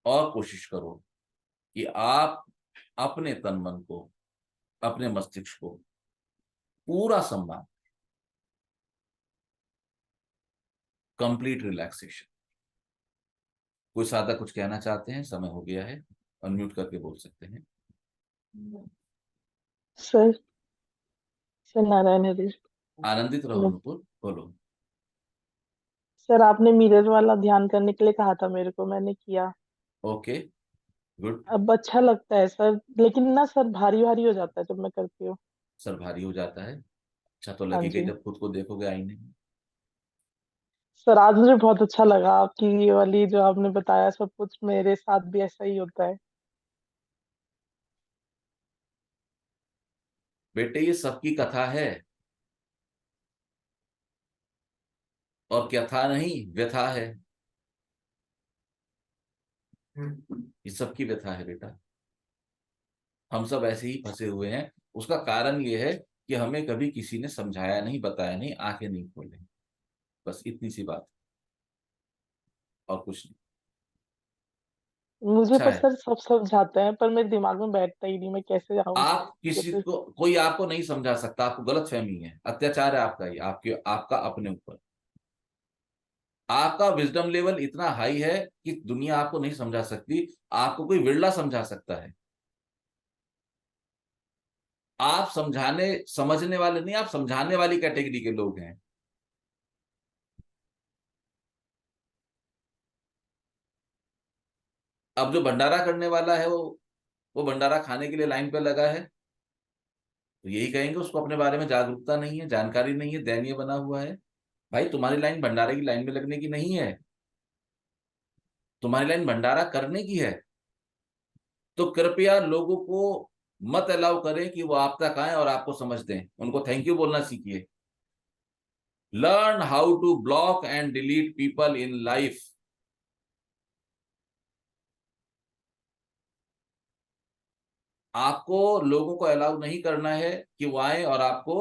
Speaker 1: और कोशिश करो कि आप अपने तन मन को, अपने मस्तिष्क को पूरा सम्मान, कंप्लीट रिलैक्सेशन। कोई सादा कुछ कहना चाहते हैं? समय हो गया है, अनम्यूट करके बोल सकते हैं।
Speaker 3: सर, सर नारायण हरी।
Speaker 1: आनंदित रहो नुपुर, बोलो।
Speaker 3: सर आपने मिरर वाला ध्यान करने के लिए कहा था मेरे को, मैंने किया।
Speaker 1: Okay, good.
Speaker 3: अब अच्छा लगता है सर, लेकिन ना सर भारी भारी हो जाता है जब मैं करती हूँ।
Speaker 1: सर भारी हो जाता है? अच्छा तो
Speaker 3: हाँ
Speaker 1: लगेगा ही
Speaker 3: जी
Speaker 1: जब खुद को देखोगे आईने में।
Speaker 3: सर, आज मुझे बहुत अच्छा लगा आपकी ये वाली जो आपने बताया सब कुछ, मेरे साथ भी ऐसा ही होता है।
Speaker 1: बेटे ये सबकी कथा है, और कथा नहीं व्यथा है। ये सबकी व्यथा है बेटा। हम सब ऐसे ही फंसे हुए हैं। उसका कारण ये है कि हमें कभी किसी ने समझाया नहीं, बताया नहीं, आंखें नहीं खोले। बस इतनी सी बात, और कुछ नहीं।
Speaker 3: मुझे
Speaker 1: अच्छा
Speaker 3: तो
Speaker 1: है,
Speaker 3: सर सब समझाते हैं, पर मेरे दिमाग में बैठता ही नहीं, मैं कैसे जाऊँ
Speaker 1: आप किसी
Speaker 3: कैसे।
Speaker 1: को, कोई आपको नहीं समझा सकता। आपको गलत फहमी है, अत्याचार है आपका, ये आपके आपका अपने ऊपर। आपका विजडम लेवल इतना हाई है कि दुनिया आपको नहीं समझा सकती। आपको कोई विरला समझा सकता है। आप समझाने समझने वाले नहीं, आप समझाने वाली कैटेगरी के लोग हैं। अब जो भंडारा करने वाला है वो भंडारा खाने के लिए लाइन पे लगा है, तो यही कहेंगे उसको अपने बारे में जागरूकता नहीं है, जानकारी नहीं है, दयनीय बना हुआ है। भाई तुम्हारी लाइन भंडारे की लाइन में लगने की नहीं है, तुम्हारी लाइन भंडारा करने की है। तो कृपया लोगों को मत अलाउ करें कि वो आप तक आए और आपको समझ दें। उनको थैंक यू बोलना सीखिए। Learn how to block and delete people in life. आपको लोगों को अलाउ नहीं करना है कि वो आए और आपको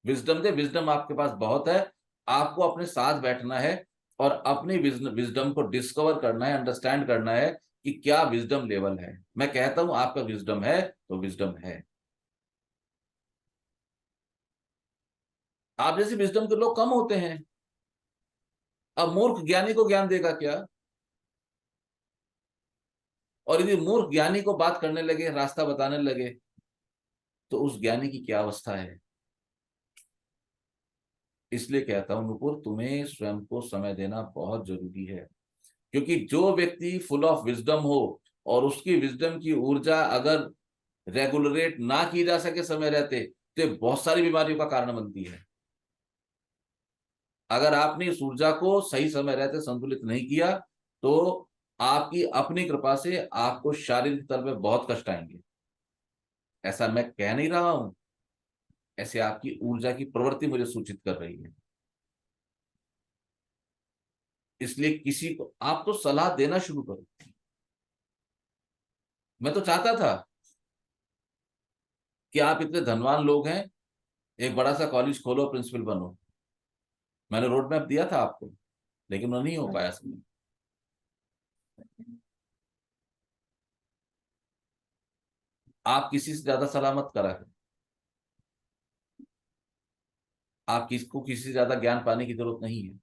Speaker 1: विजडम दे। विजडम आपके पास बहुत है। आपको अपने साथ बैठना है और अपनी विजडम को डिस्कवर करना है, अंडरस्टैंड करना है कि क्या विजडम लेवल है। मैं कहता हूं आपका विजडम है तो विजडम है। आप जैसे विजडम के लोग कम होते हैं। अब मूर्ख ज्ञानी को ज्ञान देगा क्या? और यदि मूर्ख ज्ञानी को बात करने लगे, रास्ता बताने लगे, तो उस ज्ञानी की क्या अवस्था है। इसलिए कहता हूं नुपुर, तुम्हें स्वयं को समय देना बहुत जरूरी है। क्योंकि जो व्यक्ति फुल ऑफ विजडम हो और उसकी विजडम की ऊर्जा अगर रेगुलरेट ना की जा सके समय रहते, तो ये बहुत सारी बीमारियों का कारण बनती है। अगर आपने इस ऊर्जा को सही समय रहते संतुलित नहीं किया, तो आपकी अपनी कृपा से आपको शारीरिक स्तर पे बहुत कष्ट आएंगे। ऐसा मैं कह नहीं रहा हूं, ऐसे आपकी ऊर्जा की प्रवृत्ति मुझे सूचित कर रही है। इसलिए किसी को आप तो सलाह देना शुरू करो। मैं तो चाहता था कि आप इतने धनवान लोग हैं, एक बड़ा सा कॉलेज खोलो, प्रिंसिपल बनो। मैंने रोड मैप दिया था आपको, लेकिन वो नहीं हो पाया समय। आप किसी से ज्यादा सलाह मत करा करें। आप किसको किसी से ज्यादा ज्ञान पाने की जरूरत नहीं है।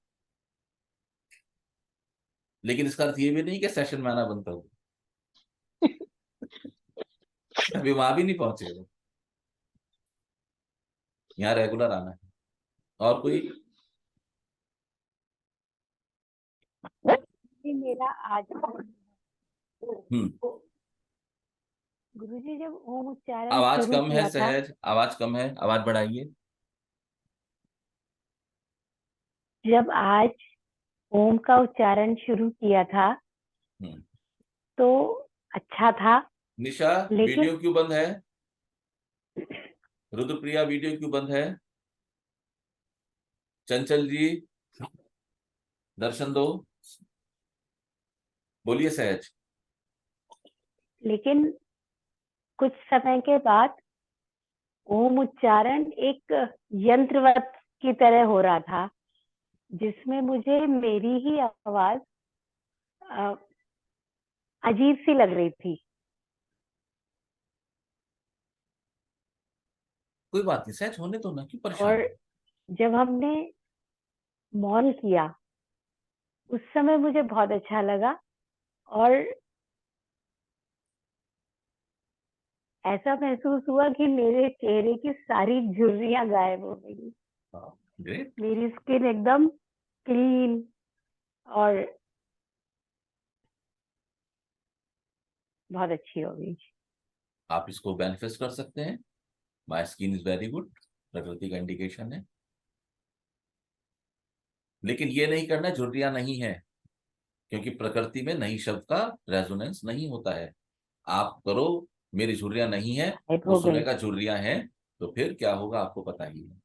Speaker 1: लेकिन इसका अर्थ ये भी नहीं कि सेशन में आना बनता हो। अभी वहां भी नहीं पहुंचे हो। यहाँ रेगुलर आना है। और कोई?
Speaker 2: ये मेरा आज
Speaker 1: हम्म।
Speaker 2: गुरुजी जब ओम उच्चारण
Speaker 1: आवाज
Speaker 2: शुरू
Speaker 1: कम है
Speaker 2: किया था,
Speaker 1: सहज, आवाज कम है, आवाज बढ़ाइए।
Speaker 2: जब आज ओम का उच्चारण शुरू किया था
Speaker 1: हम्म।
Speaker 2: तो अच्छा था,
Speaker 1: निशा,
Speaker 2: लेकिन
Speaker 1: वीडियो क्यों बंद है? रुद्रप्रिया, वीडियो क्यों बंद है? चंचल जी, दर्शन दो। बोलिए सहज।
Speaker 2: लेकिन कुछ समय के बाद ओम उच्चारण एक यंत्रवत की तरह हो रहा था, जिसमें मुझे मेरी ही आवाज अ, अजीब सी लग रही थी।
Speaker 1: कोई बात नहीं सहज, होने दो ना, क्यों परेशान
Speaker 2: और
Speaker 1: हो?
Speaker 2: जब हमने मौन किया, उस समय मुझे बहुत अच्छा लगा और ऐसा महसूस हुआ कि मेरे चेहरे की सारी झुर्रियां गायब हो गई।
Speaker 1: हाँ, ग्रेट।
Speaker 2: मेरी स्किन एकदम क्लीन और बहुत अच्छी होगी।
Speaker 1: आप इसको मैनिफेस्ट कर सकते हैं। My skin is very good, प्रकृति का इंडिकेशन है। लेकिन ये नहीं करना झुर्रियां नहीं है, क्योंकि प्रकृति में नहीं शब्द का रेजोनेंस नहीं होता है। आप करो मेरी झुर्रियां नहीं है,
Speaker 2: गायब
Speaker 1: वो
Speaker 2: हो गई।
Speaker 1: सुनेगा झुर्रियां हैं, तो फिर क्या होगा आपको पता ही है।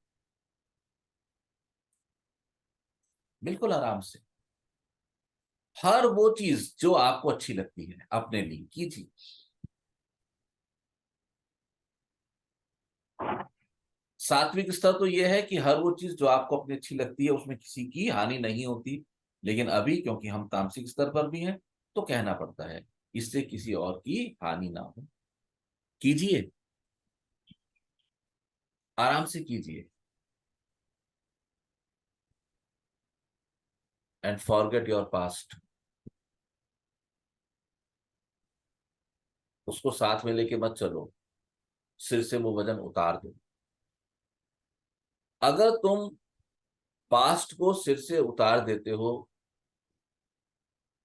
Speaker 1: बिल्कुल आराम से हर वो चीज जो आपको अच्छी लगती है अपने लिए कीजिए। सात्विक स्तर तो यह है कि हर वो चीज जो आपको अपनी अच्छी लगती है उसमें किसी की हानि नहीं होती। लेकिन अभी क्योंकि हम तामसिक स्तर पर भी हैं, तो कहना पड़ता है इससे किसी और की हानि ना हो। कीजिए, आराम से कीजिए। And forget your past. उसको साथ में लेके मत चलो, सिर से वो वजन उतार दो। अगर तुम पास्ट को सिर से उतार देते हो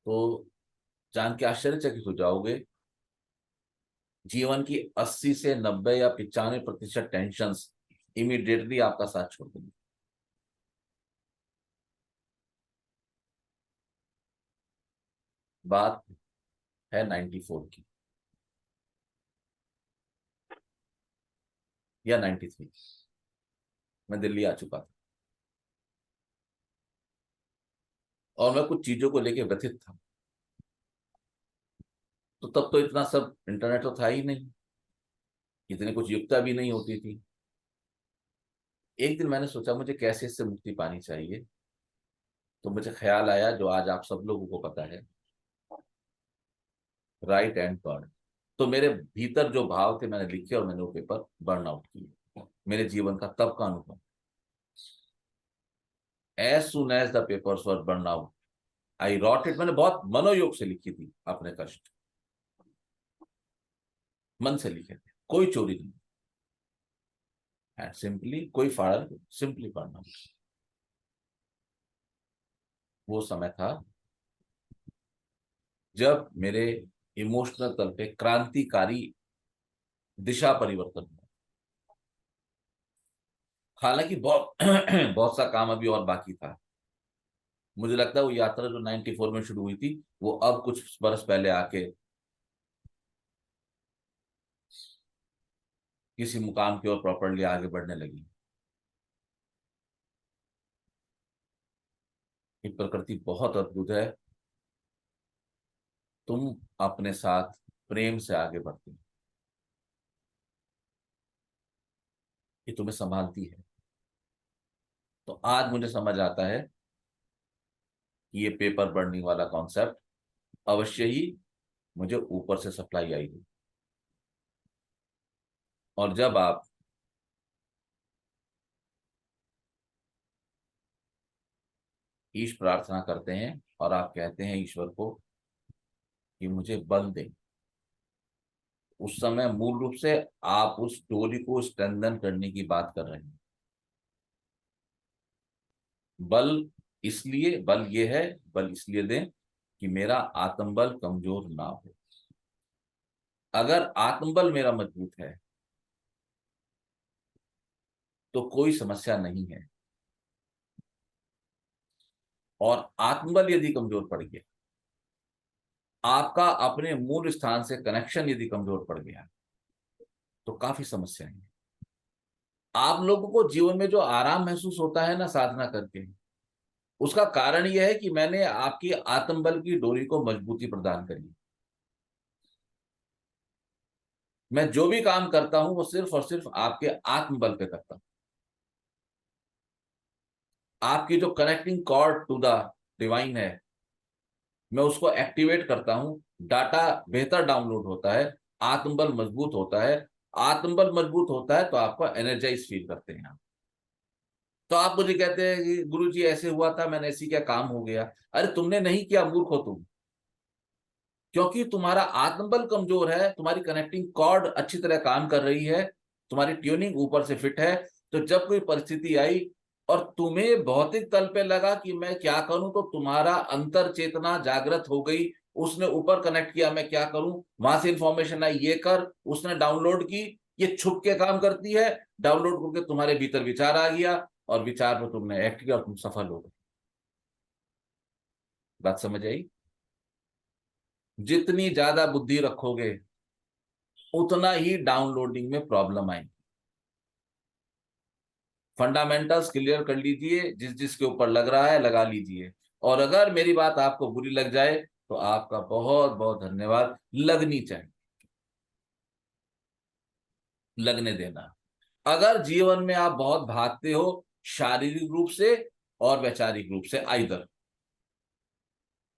Speaker 1: तो जान के आश्चर्यचकित हो जाओगे, जीवन की 80 से 90 या 95% टेंशन्स इमीडिएटली आपका साथ छोड़ देंगे। बात है 94 की या 93। मैं दिल्ली आ चुका था और मैं कुछ चीजों को लेके व्यथित था। तो तब तो इतना सब इंटरनेट तो था ही नहीं, इतनी कुछ युक्ता भी नहीं होती थी। एक दिन मैंने सोचा मुझे कैसे इससे मुक्ति पानी चाहिए। तो मुझे ख्याल आया जो आज आप सब लोगों को पता है, राइट एंड बर्न। तो मेरे भीतर जो भाव थे मैंने लिखे और मैंने वो पेपर बर्न आउट किए। मेरे जीवन का तब का अनुभव। As soon as the papers were burn out I wrote it. मैंने बहुत मनोयोग से लिखी थी अपने कष्ट, मन से लिखे थे, कोई चोरी नहीं। एंड सिंपली कोई फाड़ा नहीं, सिंपली पढ़ना। वो समय था जब मेरे इमोशनल तल पे क्रांतिकारी दिशा परिवर्तन हुआ। हालांकि बहुत बहुत सा काम अभी और बाकी था। मुझे लगता है वो यात्रा जो 94 में शुरू हुई थी वो अब कुछ बरस पहले आके किसी मुकाम की ओर प्रॉपरली आगे बढ़ने लगी। ये प्रकृति बहुत अद्भुत है। तुम अपने साथ प्रेम से आगे बढ़ते हो, ये तुम्हें संभालती है। तो आज मुझे समझ आता है कि ये पेपर बर्निंग वाला कॉन्सेप्ट अवश्य ही मुझे ऊपर से सप्लाई आई है। और जब आप ईश प्रार्थना करते हैं और आप कहते हैं ईश्वर को कि मुझे बल दे, उस समय मूल रूप से आप उस डोरी को स्ट्रेंथन करने की बात कर रहे हैं। बल इसलिए दें कि मेरा आत्मबल कमजोर ना हो। अगर आत्मबल मेरा मजबूत है तो कोई समस्या नहीं है, और आत्मबल यदि कमजोर पड़ गया, आपका अपने मूल स्थान से कनेक्शन यदि कमजोर पड़ गया, तो काफी समस्याएं हैं। आप लोगों को जीवन में जो आराम महसूस होता है ना साधना करके, उसका कारण यह है कि मैंने आपकी आत्मबल की डोरी को मजबूती प्रदान करी। मैं जो भी काम करता हूं वो सिर्फ और सिर्फ आपके आत्मबल पे करता हूं। आपकी जो connecting cord to the divine है, मैं उसको एक्टिवेट करता हूं, डाटा बेहतर डाउनलोड होता है, आत्मबल मजबूत होता है। आत्मबल मजबूत होता है तो आपको एनर्जाइज फील करते हैं आप। तो आप मुझे कहते हैं कि गुरु जी ऐसे हुआ था, मैंने ऐसी क्या काम हो गया। अरे तुमने नहीं किया, मूर्ख हो तुम। क्योंकि तुम्हारा आत्मबल कमजोर है, तुम्हारी कनेक्टिंग कॉर्ड अच्छी तरह काम कर रही है, तुम्हारी ट्यूनिंग ऊपर से फिट है। तो जब कोई परिस्थिति आई और तुम्हें भौतिक तल पे लगा कि मैं क्या करूं, तो तुम्हारा अंतर चेतना जागृत हो गई उसने ऊपर कनेक्ट किया, मैं क्या करूं, वहां से इंफॉर्मेशन आई ये कर, उसने डाउनलोड की, ये छुप के काम करती है, डाउनलोड करके तुम्हारे भीतर विचार आ गया और विचार पर तुमने एक्ट किया और तुम सफल हो गए। बात समझ आई? जितनी ज्यादा बुद्धि रखोगे उतना ही डाउनलोडिंग में प्रॉब्लम आएगी। फंडामेंटल्स क्लियर कर लीजिए, जिस जिसके ऊपर लग रहा है लगा लीजिए, और अगर मेरी बात आपको बुरी लग जाए तो आपका बहुत बहुत धन्यवाद, लगनी चाहिए, लगने देना। अगर जीवन में आप बहुत भागते हो, शारीरिक रूप से और वैचारिक रूप से आइदर,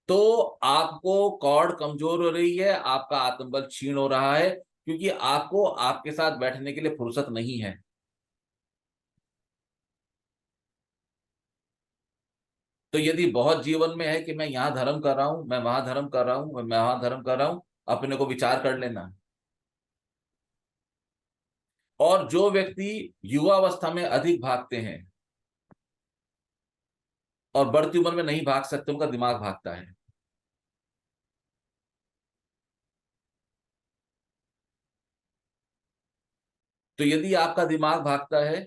Speaker 1: तो आपको कॉर्ड कमजोर हो रही है, आपका आत्मबल क्षीण हो रहा है, क्योंकि आपको आपके साथ बैठने के लिए फुर्सत नहीं है। तो यदि बहुत जीवन में है कि मैं यहां धर्म कर रहा हूं, मैं वहां धर्म कर रहा हूं, मैं वहां धर्म कर रहा हूं, अपने को विचार कर लेना। और जो व्यक्ति युवावस्था में अधिक भागते हैं और बढ़ती उम्र में नहीं भाग सकते, उनका दिमाग भागता है। तो यदि आपका दिमाग भागता है,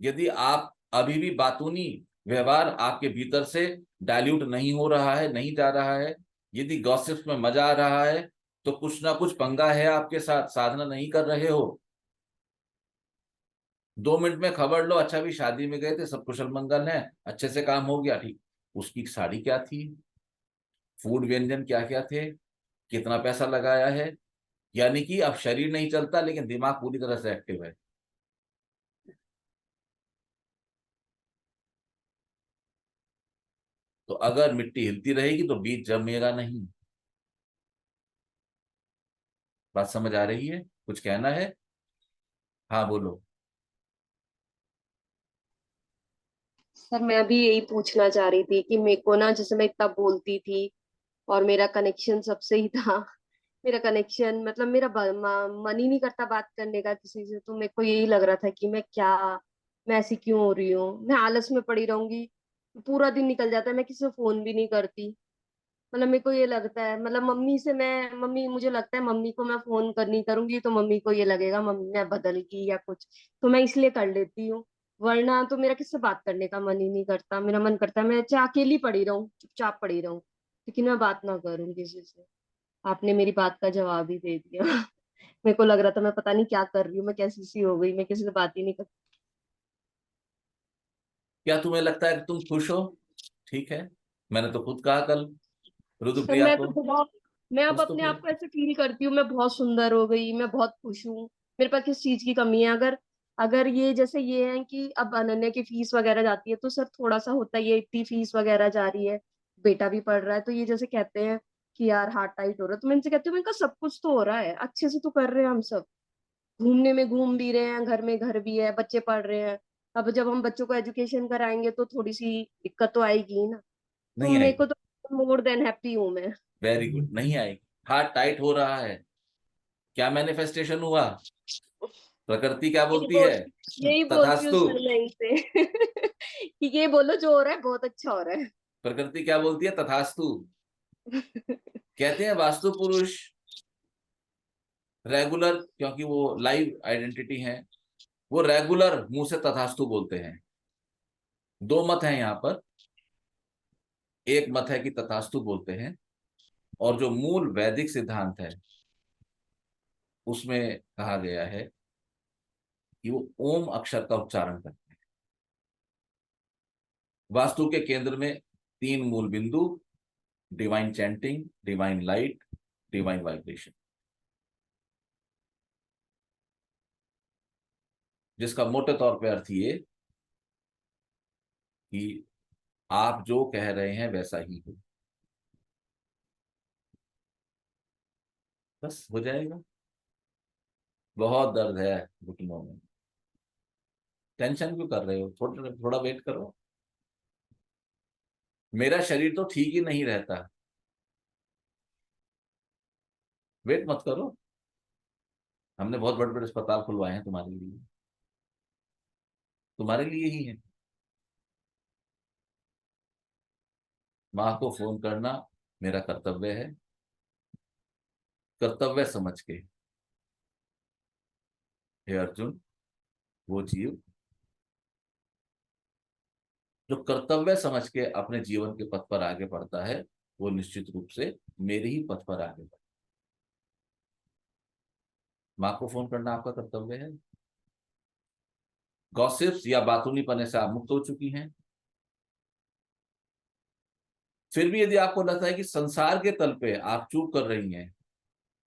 Speaker 1: यदि आप अभी भी बातूनी व्यवहार आपके भीतर से डाइल्यूट नहीं हो रहा है, नहीं जा रहा है, यदि गॉसिप्स में मजा आ रहा है, तो कुछ ना कुछ पंगा है आपके साथ, साधना नहीं कर रहे हो। 2 मिनट में खबर लो, अच्छा भी शादी में गए थे, सब कुशल मंगल है, अच्छे से काम हो गया, ठीक। उसकी साड़ी क्या थी, फूड व्यंजन क्या क्या थे, कितना पैसा लगाया है, यानी कि अब शरीर नहीं चलता लेकिन दिमाग पूरी तरह से एक्टिव है। तो अगर मिट्टी हिलती रहेगी तो बीज जमेगा नहीं। बात समझ आ रही है? कुछ कहना है? हाँ बोलो।
Speaker 4: सर मैं अभी यही पूछना चाह रही थी कि मेरे को ना, जैसे मैं इतना बोलती थी और मेरा कनेक्शन सबसे ही था, मेरा कनेक्शन मतलब मेरा मन ही नहीं करता बात करने का किसी से। तो मेरे को यही लग रहा था कि मैं ऐसी क्यों हो रही हूँ, मैं आलस में पड़ी रहूंगी, पूरा दिन निकल जाता है, मैं किसी से फोन भी नहीं करती। मतलब मेरे को ये लगता है, मतलब मम्मी मुझे लगता है मम्मी को मैं फोन करनी करूंगी तो मम्मी को ये लगेगा मम्मी मैं बदल गई या कुछ, तो मैं इसलिए कर लेती हूँ। वरना तो मेरा किससे बात करने का मन ही नहीं करता, मेरा मन करता है मैं चाहे अकेली पड़ी रहूं, चुपचाप पड़ी रहूं, लेकिन मैं बात ना करूं किसी से। आपने मेरी बात का जवाब ही दे दिया। मेरे को लग रहा था मैं पता नहीं क्या कर रही हूँ, मैं कैसी सी हो गई, मैं किसी से बात ही नहीं करती।
Speaker 1: क्या तुम्हें लगता है कि तुम खुश हो? ठीक है, मैंने तो खुद कहा कल
Speaker 4: सर
Speaker 1: रुद्रप्रिया को,
Speaker 4: मैं अब
Speaker 1: कुछ तो
Speaker 4: अपने आप
Speaker 1: फिर।
Speaker 4: को ऐसे फील करती हूँ, मैं बहुत सुंदर हो गई, मैं बहुत खुश हूँ। मेरे पास किस चीज की कमी है? अगर अगर ये जैसे ये है कि अब अनन्या की फीस वगैरह जाती है तो सर थोड़ा सा होता है, ये इतनी फीस वगैरह जा रही है, बेटा भी पढ़ रहा है, तो ये जैसे कहते हैं कि यार हाथ टाइट हो रहा है, तो मैं इनसे कहती हूँ, इनका सब कुछ तो हो रहा है, अच्छे से तो कर रहे हैं हम सब, घूमने में घूम भी रहे हैं, घर में घर भी है, बच्चे पढ़ रहे हैं। अब जब हम बच्चों को एजुकेशन कराएंगे तो थोड़ी सी दिक्कत तो आएगी ही ना। तो
Speaker 1: नहीं
Speaker 4: मेरे
Speaker 1: आएगी।
Speaker 4: को तो मोर देन हैप्पी हूँ मैं।
Speaker 1: वेरी गुड, नहीं आएगी। हाथ टाइट हो रहा है, क्या मैनिफेस्टेशन हुआ? प्रकृति क्या
Speaker 4: यही
Speaker 1: बोलती
Speaker 4: बोल
Speaker 1: है?
Speaker 4: यही बोलती हूँ
Speaker 1: तथास्तु।
Speaker 4: सर मैं इनसे। कि ये बोलो जो हो रहा है बहुत अच्छा हो रहा
Speaker 1: प्रकृति क्या बोलती है? तथास्तु।
Speaker 4: है।
Speaker 1: कहते हैं वास्तु पुरुष रेगुलर, क्योंकि वो लाइव आइडेंटिटी है, वो रेगुलर मुंह से तथास्तु बोलते हैं। दो मत हैं यहाँ पर। एक मत है कि तथास्तु बोलते हैं, और जो मूल वैदिक सिद्धांत है उसमें कहा गया है कि वो ओम अक्षर का उच्चारण करते हैं। वास्तु के केंद्र में 3 मूल बिंदु: divine chanting, divine light, divine vibration, जिसका मोटे तौर पे अर्थ ये कि आप जो कह रहे हैं वैसा ही हो, बस हो जाएगा। बहुत दर्द है घुटनों में, टेंशन क्यों कर रहे हो? थोड़ा थोड़ा वेट करो। मेरा शरीर तो ठीक ही नहीं रहता, वेट मत करो। हमने बहुत बड़े बड़े अस्पताल खुलवाए हैं तुम्हारे लिए, तुम्हारे लिए ही है। माँ को फोन करना, मेरा कर्तव्य है, कर्तव्य समझ के हे अर्जुन, वो जीव जो कर्तव्य समझ के अपने जीवन के पथ पर आगे बढ़ता है, वो निश्चित रूप से मेरे ही पथ पर आगे बढ़ता है। माँ को फोन करना आपका कर्तव्य है। गॉसिप्स या बातूनीपने से आप मुक्त हो चुकी हैं। फिर भी यदि आपको लगता है कि संसार के तल पे आप चूक कर रही हैं,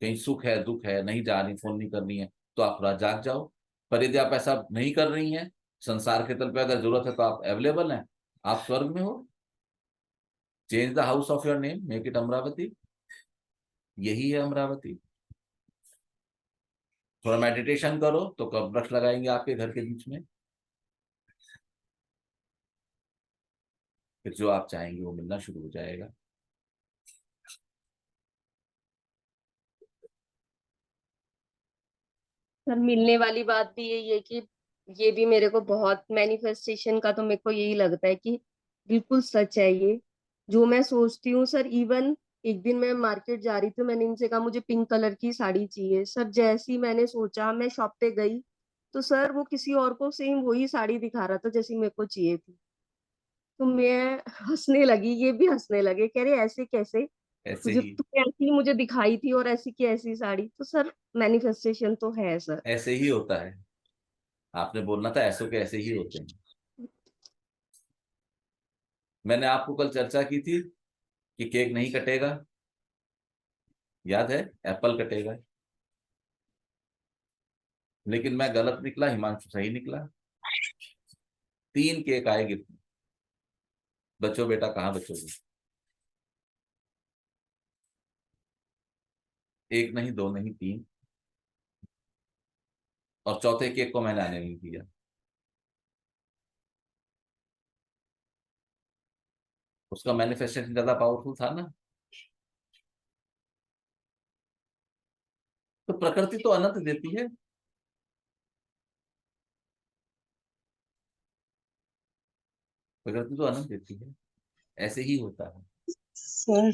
Speaker 1: कहीं सुख है दुख है, नहीं जा रही, फोन नहीं करनी है, तो आप रात जाग जाओ। पर यदि आप ऐसा नहीं कर रही हैं, संसार के तल पे अगर जरूरत है तो आप अवेलेबल हैं, आप स्वर्ग में हो। Change the house of your name, make it Amravati. यही है अमरावती। थोड़ा मेडिटेशन करो तो कब वृक्ष लगाएंगे आपके घर के बीच में। फिर जो आप चाहेंगे वो मिलना शुरू हो जाएगा।
Speaker 4: सर मिलने वाली बात भी यही है कि ये भी मेरे को बहुत मैनिफेस्टेशन का तो मेरे को यही लगता है कि बिल्कुल सच है ये जो मैं सोचती हूँ सर। इवन एक दिन मैं मार्केट जा रही थी, मैंने इनसे कहा मुझे पिंक कलर की साड़ी चाहिए सर। जैसी मैंने सोचा मैं शॉप पे गई तो सर वो किसी और को सेम वही साड़ी दिखा रहा था जैसी मेरे को चाहिए थी। तो मैं हंसने लगी, ये भी हंसने लगे, कह रहे ऐसे कैसे,
Speaker 1: ऐसे
Speaker 4: मुझे
Speaker 1: ही,
Speaker 4: तुमने ऐसी मुझे दिखाई थी और ऐसी की ऐसी साड़ी। तो सर मैनिफेस्टेशन तो है सर।
Speaker 1: ऐसे ही होता है। आपने बोलना था ऐसो के ऐसे ही होते हैं। मैंने आपको कल चर्चा की थी कि केक नहीं कटेगा, याद है? एप्पल कटेगा। लेकिन मैं गलत निकला, हिमांशु सही निकला। 3 केक आए गिफ्ट में। बच्चों बेटा, कहाँ बचोगे? एक नहीं, दो नहीं, 3। और चौथे केक को मैंने आने नहीं दिया। उसका मैनिफेस्टेशन ज्यादा पावरफुल था ना। तो प्रकृति तो अनंत देती है। प्रकृति तो अनंत देती है। ऐसे ही होता है।
Speaker 3: सर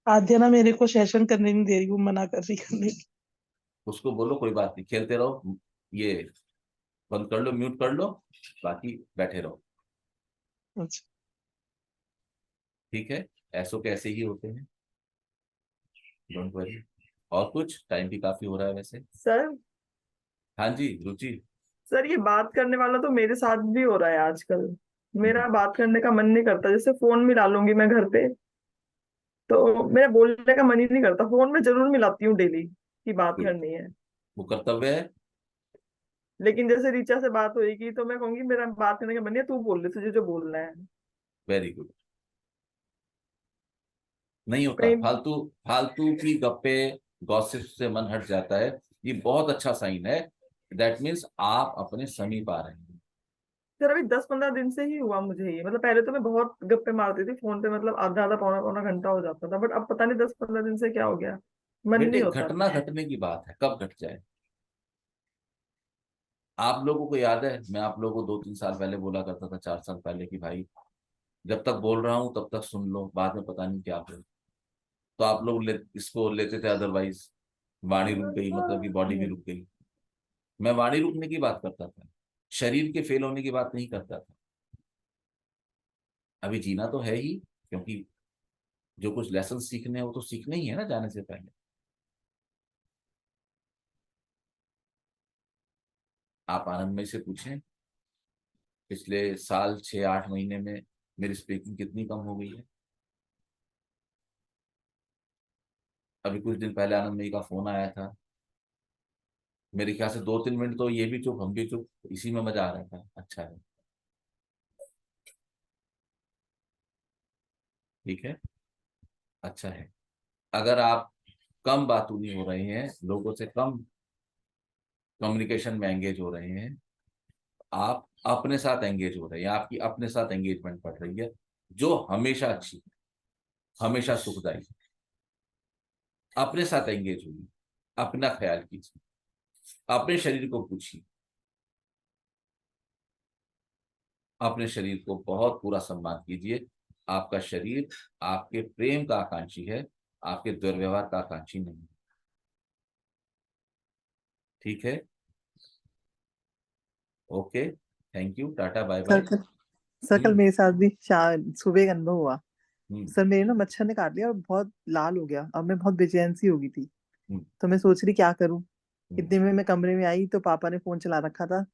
Speaker 3: आद्या ना मेरे को सेशन करने नहीं दे रही, वो मना कर रही करने की।
Speaker 1: उसको बोलो कोई बात नहीं, खेलते रहो, ये बंद कर लो, म्यूट कर लो, बाकी बैठे रहो।
Speaker 3: अच्छा।
Speaker 1: ठीक है, ऐसो के ऐसे ही होते हैं। Don't worry. और कुछ, टाइम भी काफी हो रहा है वैसे।
Speaker 5: सर
Speaker 1: हाँ जी रुचि।
Speaker 5: सर ये बात करने वाला तो मेरे साथ भी हो रहा है आजकल।
Speaker 1: हम्म,
Speaker 5: मेरा बात करने का मन नहीं करता, जैसे फोन मिला लूंगी मैं घर पे तो मेरा बोलने का मन ही नहीं करता। फोन में जरूर मिलाती हूँ डेली कि बात
Speaker 1: गुड।
Speaker 5: करनी है,
Speaker 1: वो कर्तव्य है।
Speaker 5: लेकिन जैसे रीचा से बात होएगी तो मैं कहूंगी मेरा बात करने का मन नहीं है, तू बोल ले तुझे जो बोलना है।
Speaker 1: Very good. नहीं होता,
Speaker 5: कहीं
Speaker 1: फालतू फालतू की गप्पे, गॉसिप से मन हट जाता है। ये बहुत अच्छा साइन है। दैट मीन्स आप अपने समीप आ रहे हैं।
Speaker 5: सर अभी 10-15 दिन से ही हुआ मुझे ये, मतलब पहले तो मैं बहुत गप्पे मारती थी फोन पे, मतलब आधा आधा पौना पौना घंटा हो जाता था, बट अब पता नहीं 10-15 दिन से क्या हो गया, मन
Speaker 1: बेटे,
Speaker 5: नहीं होता
Speaker 1: घटना
Speaker 5: अभी।
Speaker 1: घटने की बात है, कब घट जाए। आप लोगों को याद है, मैं आप लोगों को 2-3 साल पहले बोला करता था, 4 साल पहले, कि भाई जब तक बोल रहा हूं तब तक सुन लो, बाद में पता नहीं क्या हो। तो आप लोग इसको लेते थे अदरवाइज। वाणी रुक गई मतलब कि बॉडी भी रुक गई। मैं वाणी रुकने की बात करता था, शरीर के फेल होने की बात नहीं करता था। अभी जीना तो है ही, क्योंकि जो कुछ लेसन सीखने हैं वो तो सीखने ही है ना जाने से पहले। आप आनंदमय से पूछें, पिछले साल 6-8 महीने में मेरी स्पीकिंग कितनी कम हो गई है। अभी कुछ दिन पहले आनंदमयी का फोन आया था। मेरे ख्याल से 2-3 मिनट तो ये भी चुप, हम भी चुप, इसी में मजा आ रहा था। अच्छा है, ठीक है, अच्छा है। अगर आप कम बातूनी हो रहे हैं, लोगों से कम कम्युनिकेशन में एंगेज हो रहे हैं, आप अपने साथ एंगेज हो रहे हैं, आपकी अपने साथ एंगेजमेंट बढ़ रही है, जो हमेशा अच्छी, हमेशा सुखदायी। अपने साथ एंगेज होइए, अपना ख्याल कीजिए, अपने शरीर को पूछिए, अपने शरीर को बहुत पूरा सम्मान कीजिए। आपका शरीर आपके प्रेम का आकांक्षी है, आपके दुर्व्यवहार का आकांक्षी नहीं। ठीक है, okay, thank you, tata, bye
Speaker 6: sir
Speaker 1: bye.
Speaker 6: कल सर कल मेरे साथ भी सुबह एक अनुभव हुआ।
Speaker 1: हम्म
Speaker 6: सर मेरे ना मच्छर ने काट लिया और बहुत लाल हो गया। अब मैं बहुत बेचैन सी हो गई थी।
Speaker 1: हम्म
Speaker 6: तो मैं सोच रही क्या करूं।
Speaker 1: हम्म
Speaker 6: इतने में मैं कमरे में आई तो पापा ने फोन चला रखा था।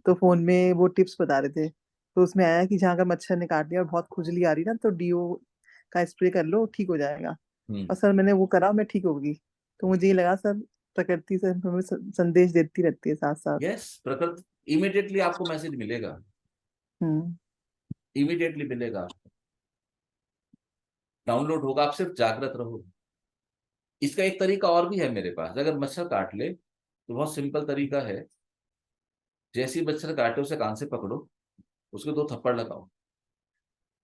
Speaker 6: तो फोन में वो टिप्स बता रहे थे। तो उसमें आया कि जहाँ का मच्छर ने काट लिया और बहुत खुजली आ रही ना तो डीओ का स्प्रे कर लो, ठीक हो जाएगा।
Speaker 1: हम्म।
Speaker 6: और सर मैंने वो करा, मैं ठीक हो गई। तो मुझे ये लगा सर प्रकृति से हमें संदेश देती रहती है साथ साथ।
Speaker 1: यस, प्रकृति इमीडिएटली आपको मैसेज मिलेगा,
Speaker 6: हम्म।
Speaker 1: इमीडिएटली मिलेगा, डाउनलोड होगा, आप सिर्फ जागृत रहो। इसका एक तरीका और भी है मेरे पास, अगर मच्छर काट ले तो बहुत सिंपल तरीका है। जैसे ही मच्छर काटे उसे कान से पकड़ो, उसके 2 थप्पड़ लगाओ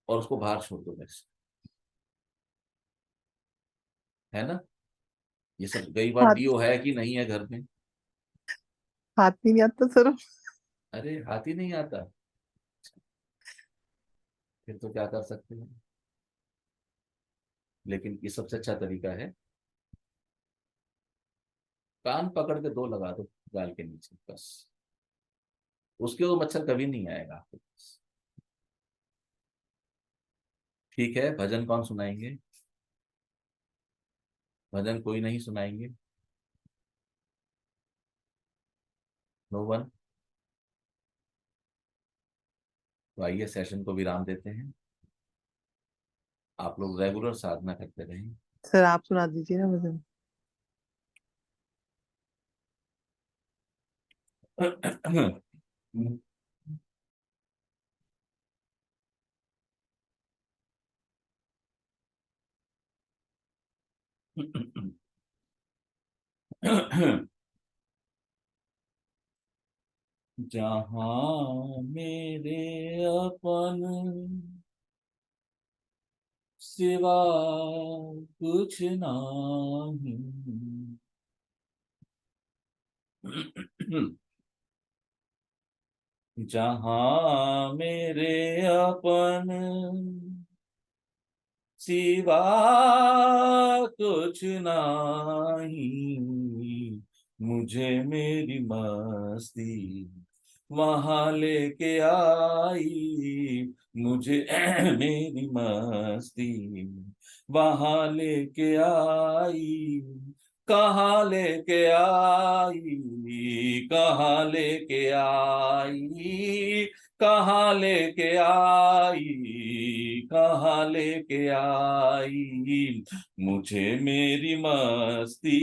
Speaker 1: और उसको बाहर छोड़ दो बस। है ना? ये सब कई बार
Speaker 6: हाथ
Speaker 1: डीओ है कि नहीं है घर में।
Speaker 6: हाथ भी नहीं आता सर।
Speaker 1: अरे हाथ ही नहीं आता, फिर तो क्या कर सकते हैं। लेकिन ये सबसे अच्छा तरीका है, कान पकड़ के 2 लगा दो गाल के नीचे बस, उसके वो मच्छर कभी नहीं आएगा आपके पास। ठीक है, भजन कौन सुनाएंगे? भजन कोई नहीं सुनाएंगे? No one? तो आइए सेशन को विराम देते हैं। आप लोग रेगुलर साधना करते रहें।
Speaker 6: सर आप सुना दीजिए ना मुझे।
Speaker 1: जहाँ मेरे अपन सिवा कुछ नहीं, जहाँ मेरे अपन सिवा कुछ नहीं, मुझे मेरी मस्ती वहां लेके आई, मुझे मेरी मस्ती वहां लेके आई। कहाँ लेके आई, कहाँ लेके आई, कहाँ लेके आई, कहाँ लेके आई, मुझे मेरी मस्ती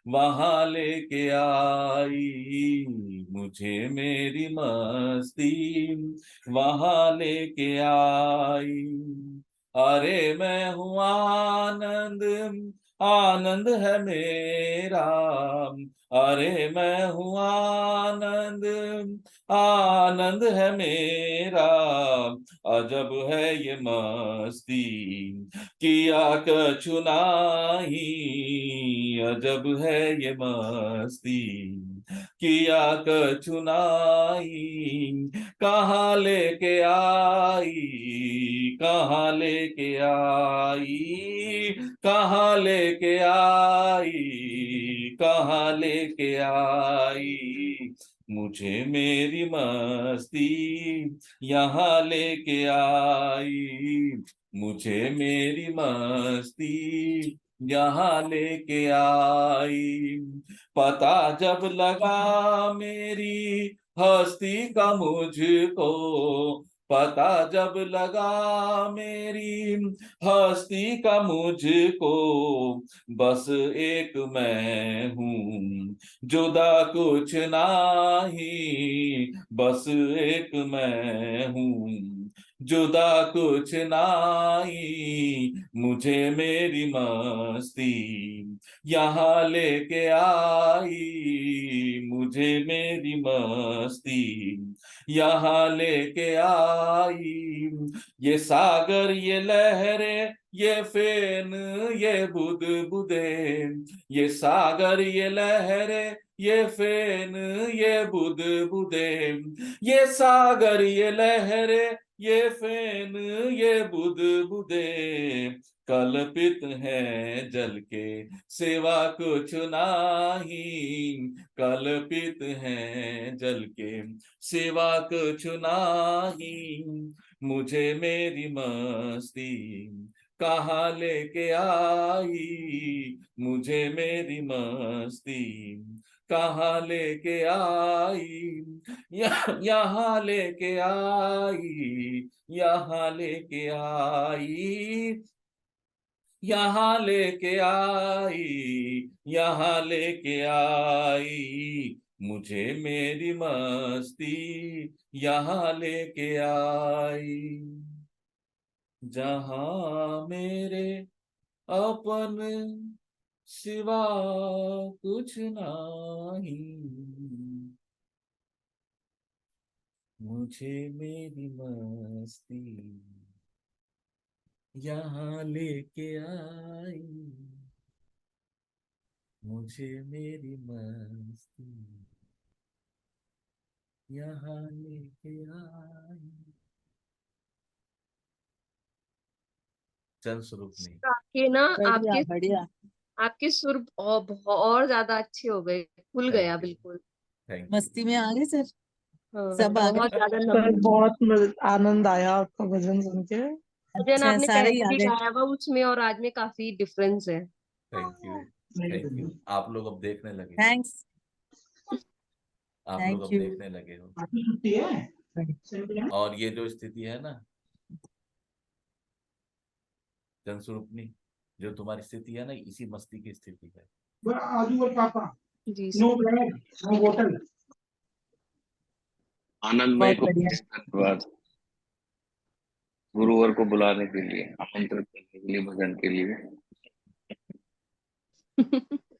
Speaker 1: वहां लेके आई, मुझे मेरी मस्ती वहां लेके आई। अरे मैं हूँ आनंद, आनंद है मेरा, अरे मैं हूँ आनंद, आनंद है मेरा, अजब है ये मस्ती किया कछु नाही, अजब है ये मस्ती किया कछु नाही। कहाँ लेके आई, कहाँ लेके आई, कहाँ लेके आई, कहाँ लेके आई, मुझे मेरी मस्ती यहाँ लेके आई, मुझे मेरी मस्ती यहाँ लेके आई। पता जब लगा मेरी हस्ती का मुझको, पता जब लगा मेरी हस्ती का मुझको, बस एक मैं हूँ जुदा कुछ नाही, बस एक मैं हूँ जुदा कुछ नाही, मुझे मेरी मस्ती यहाँ लेके आई, मुझे मेरी मस्ती यहाँ लेके आई। ये सागर ये लहरें ये फेन ये बुदबुदे, ये सागर ये लहरें ये फेन, ये बुद बुदे, ये सागर, ये लहरे, ये फेन, ये बुद बुदे, कल्पित है जल के सिवा कुछ नाही, कल्पित है जल के सिवा कुछ नाही, मुझे मेरी मस्ती कहाँ लेके आई, मुझे मेरी मस्ती कहाँ लेके आई, यहाँ लेके आई, यहाँ लेके आई, यहाँ लेके आई, यहाँ लेके आई, मुझे मेरी मस्ती यहाँ लेके आई, जहाँ मेरे अपन सिवा कुछ नहीं, मुझे मेरी मस्ती यहाँ लेके आई, मुझे मेरी मस्ती यहाँ लेके आई। चल स्वरूप ने
Speaker 4: आपके ना
Speaker 6: बढ़िया
Speaker 4: आपके
Speaker 6: बढ़िया।
Speaker 4: आपके सुर और ज्यादा अच्छे हो गए, खुल गया
Speaker 1: थैंक यू,
Speaker 4: बिल्कुल।
Speaker 1: Thank you.
Speaker 6: मस्ती में आ गए सर,
Speaker 4: हाँ,
Speaker 6: सब आ गए।
Speaker 4: बहुत ज्यादा
Speaker 3: सर
Speaker 4: लंबी।
Speaker 3: बहुत आनंद आया आपका भजन सुन के।
Speaker 4: भजन
Speaker 6: अच्छा,
Speaker 4: आपने
Speaker 6: सारे ही
Speaker 4: पहले
Speaker 6: आ
Speaker 4: भी
Speaker 6: गए।
Speaker 4: गाया हुआ उसमें और आज में काफी डिफरेंस है।
Speaker 1: Thank you, thank you. आप लोग अब देखने लगे,
Speaker 6: थैंक्स,
Speaker 1: आप लोग
Speaker 6: थैंक
Speaker 1: अब
Speaker 6: यू।
Speaker 1: देखने लगे हो। और ये जो स्थिति है ना जनस्वरूपनी, जो तुम्हारी स्थिति है ना, इसी मस्ती की स्थिति है।
Speaker 4: जी
Speaker 7: आनंदमय
Speaker 6: बहुत
Speaker 7: को
Speaker 6: बढ़िया।
Speaker 7: धन्यवाद गुरुवर को बुलाने के लिए, आमंत्रित करने के लिए भजन के लिए।
Speaker 4: सर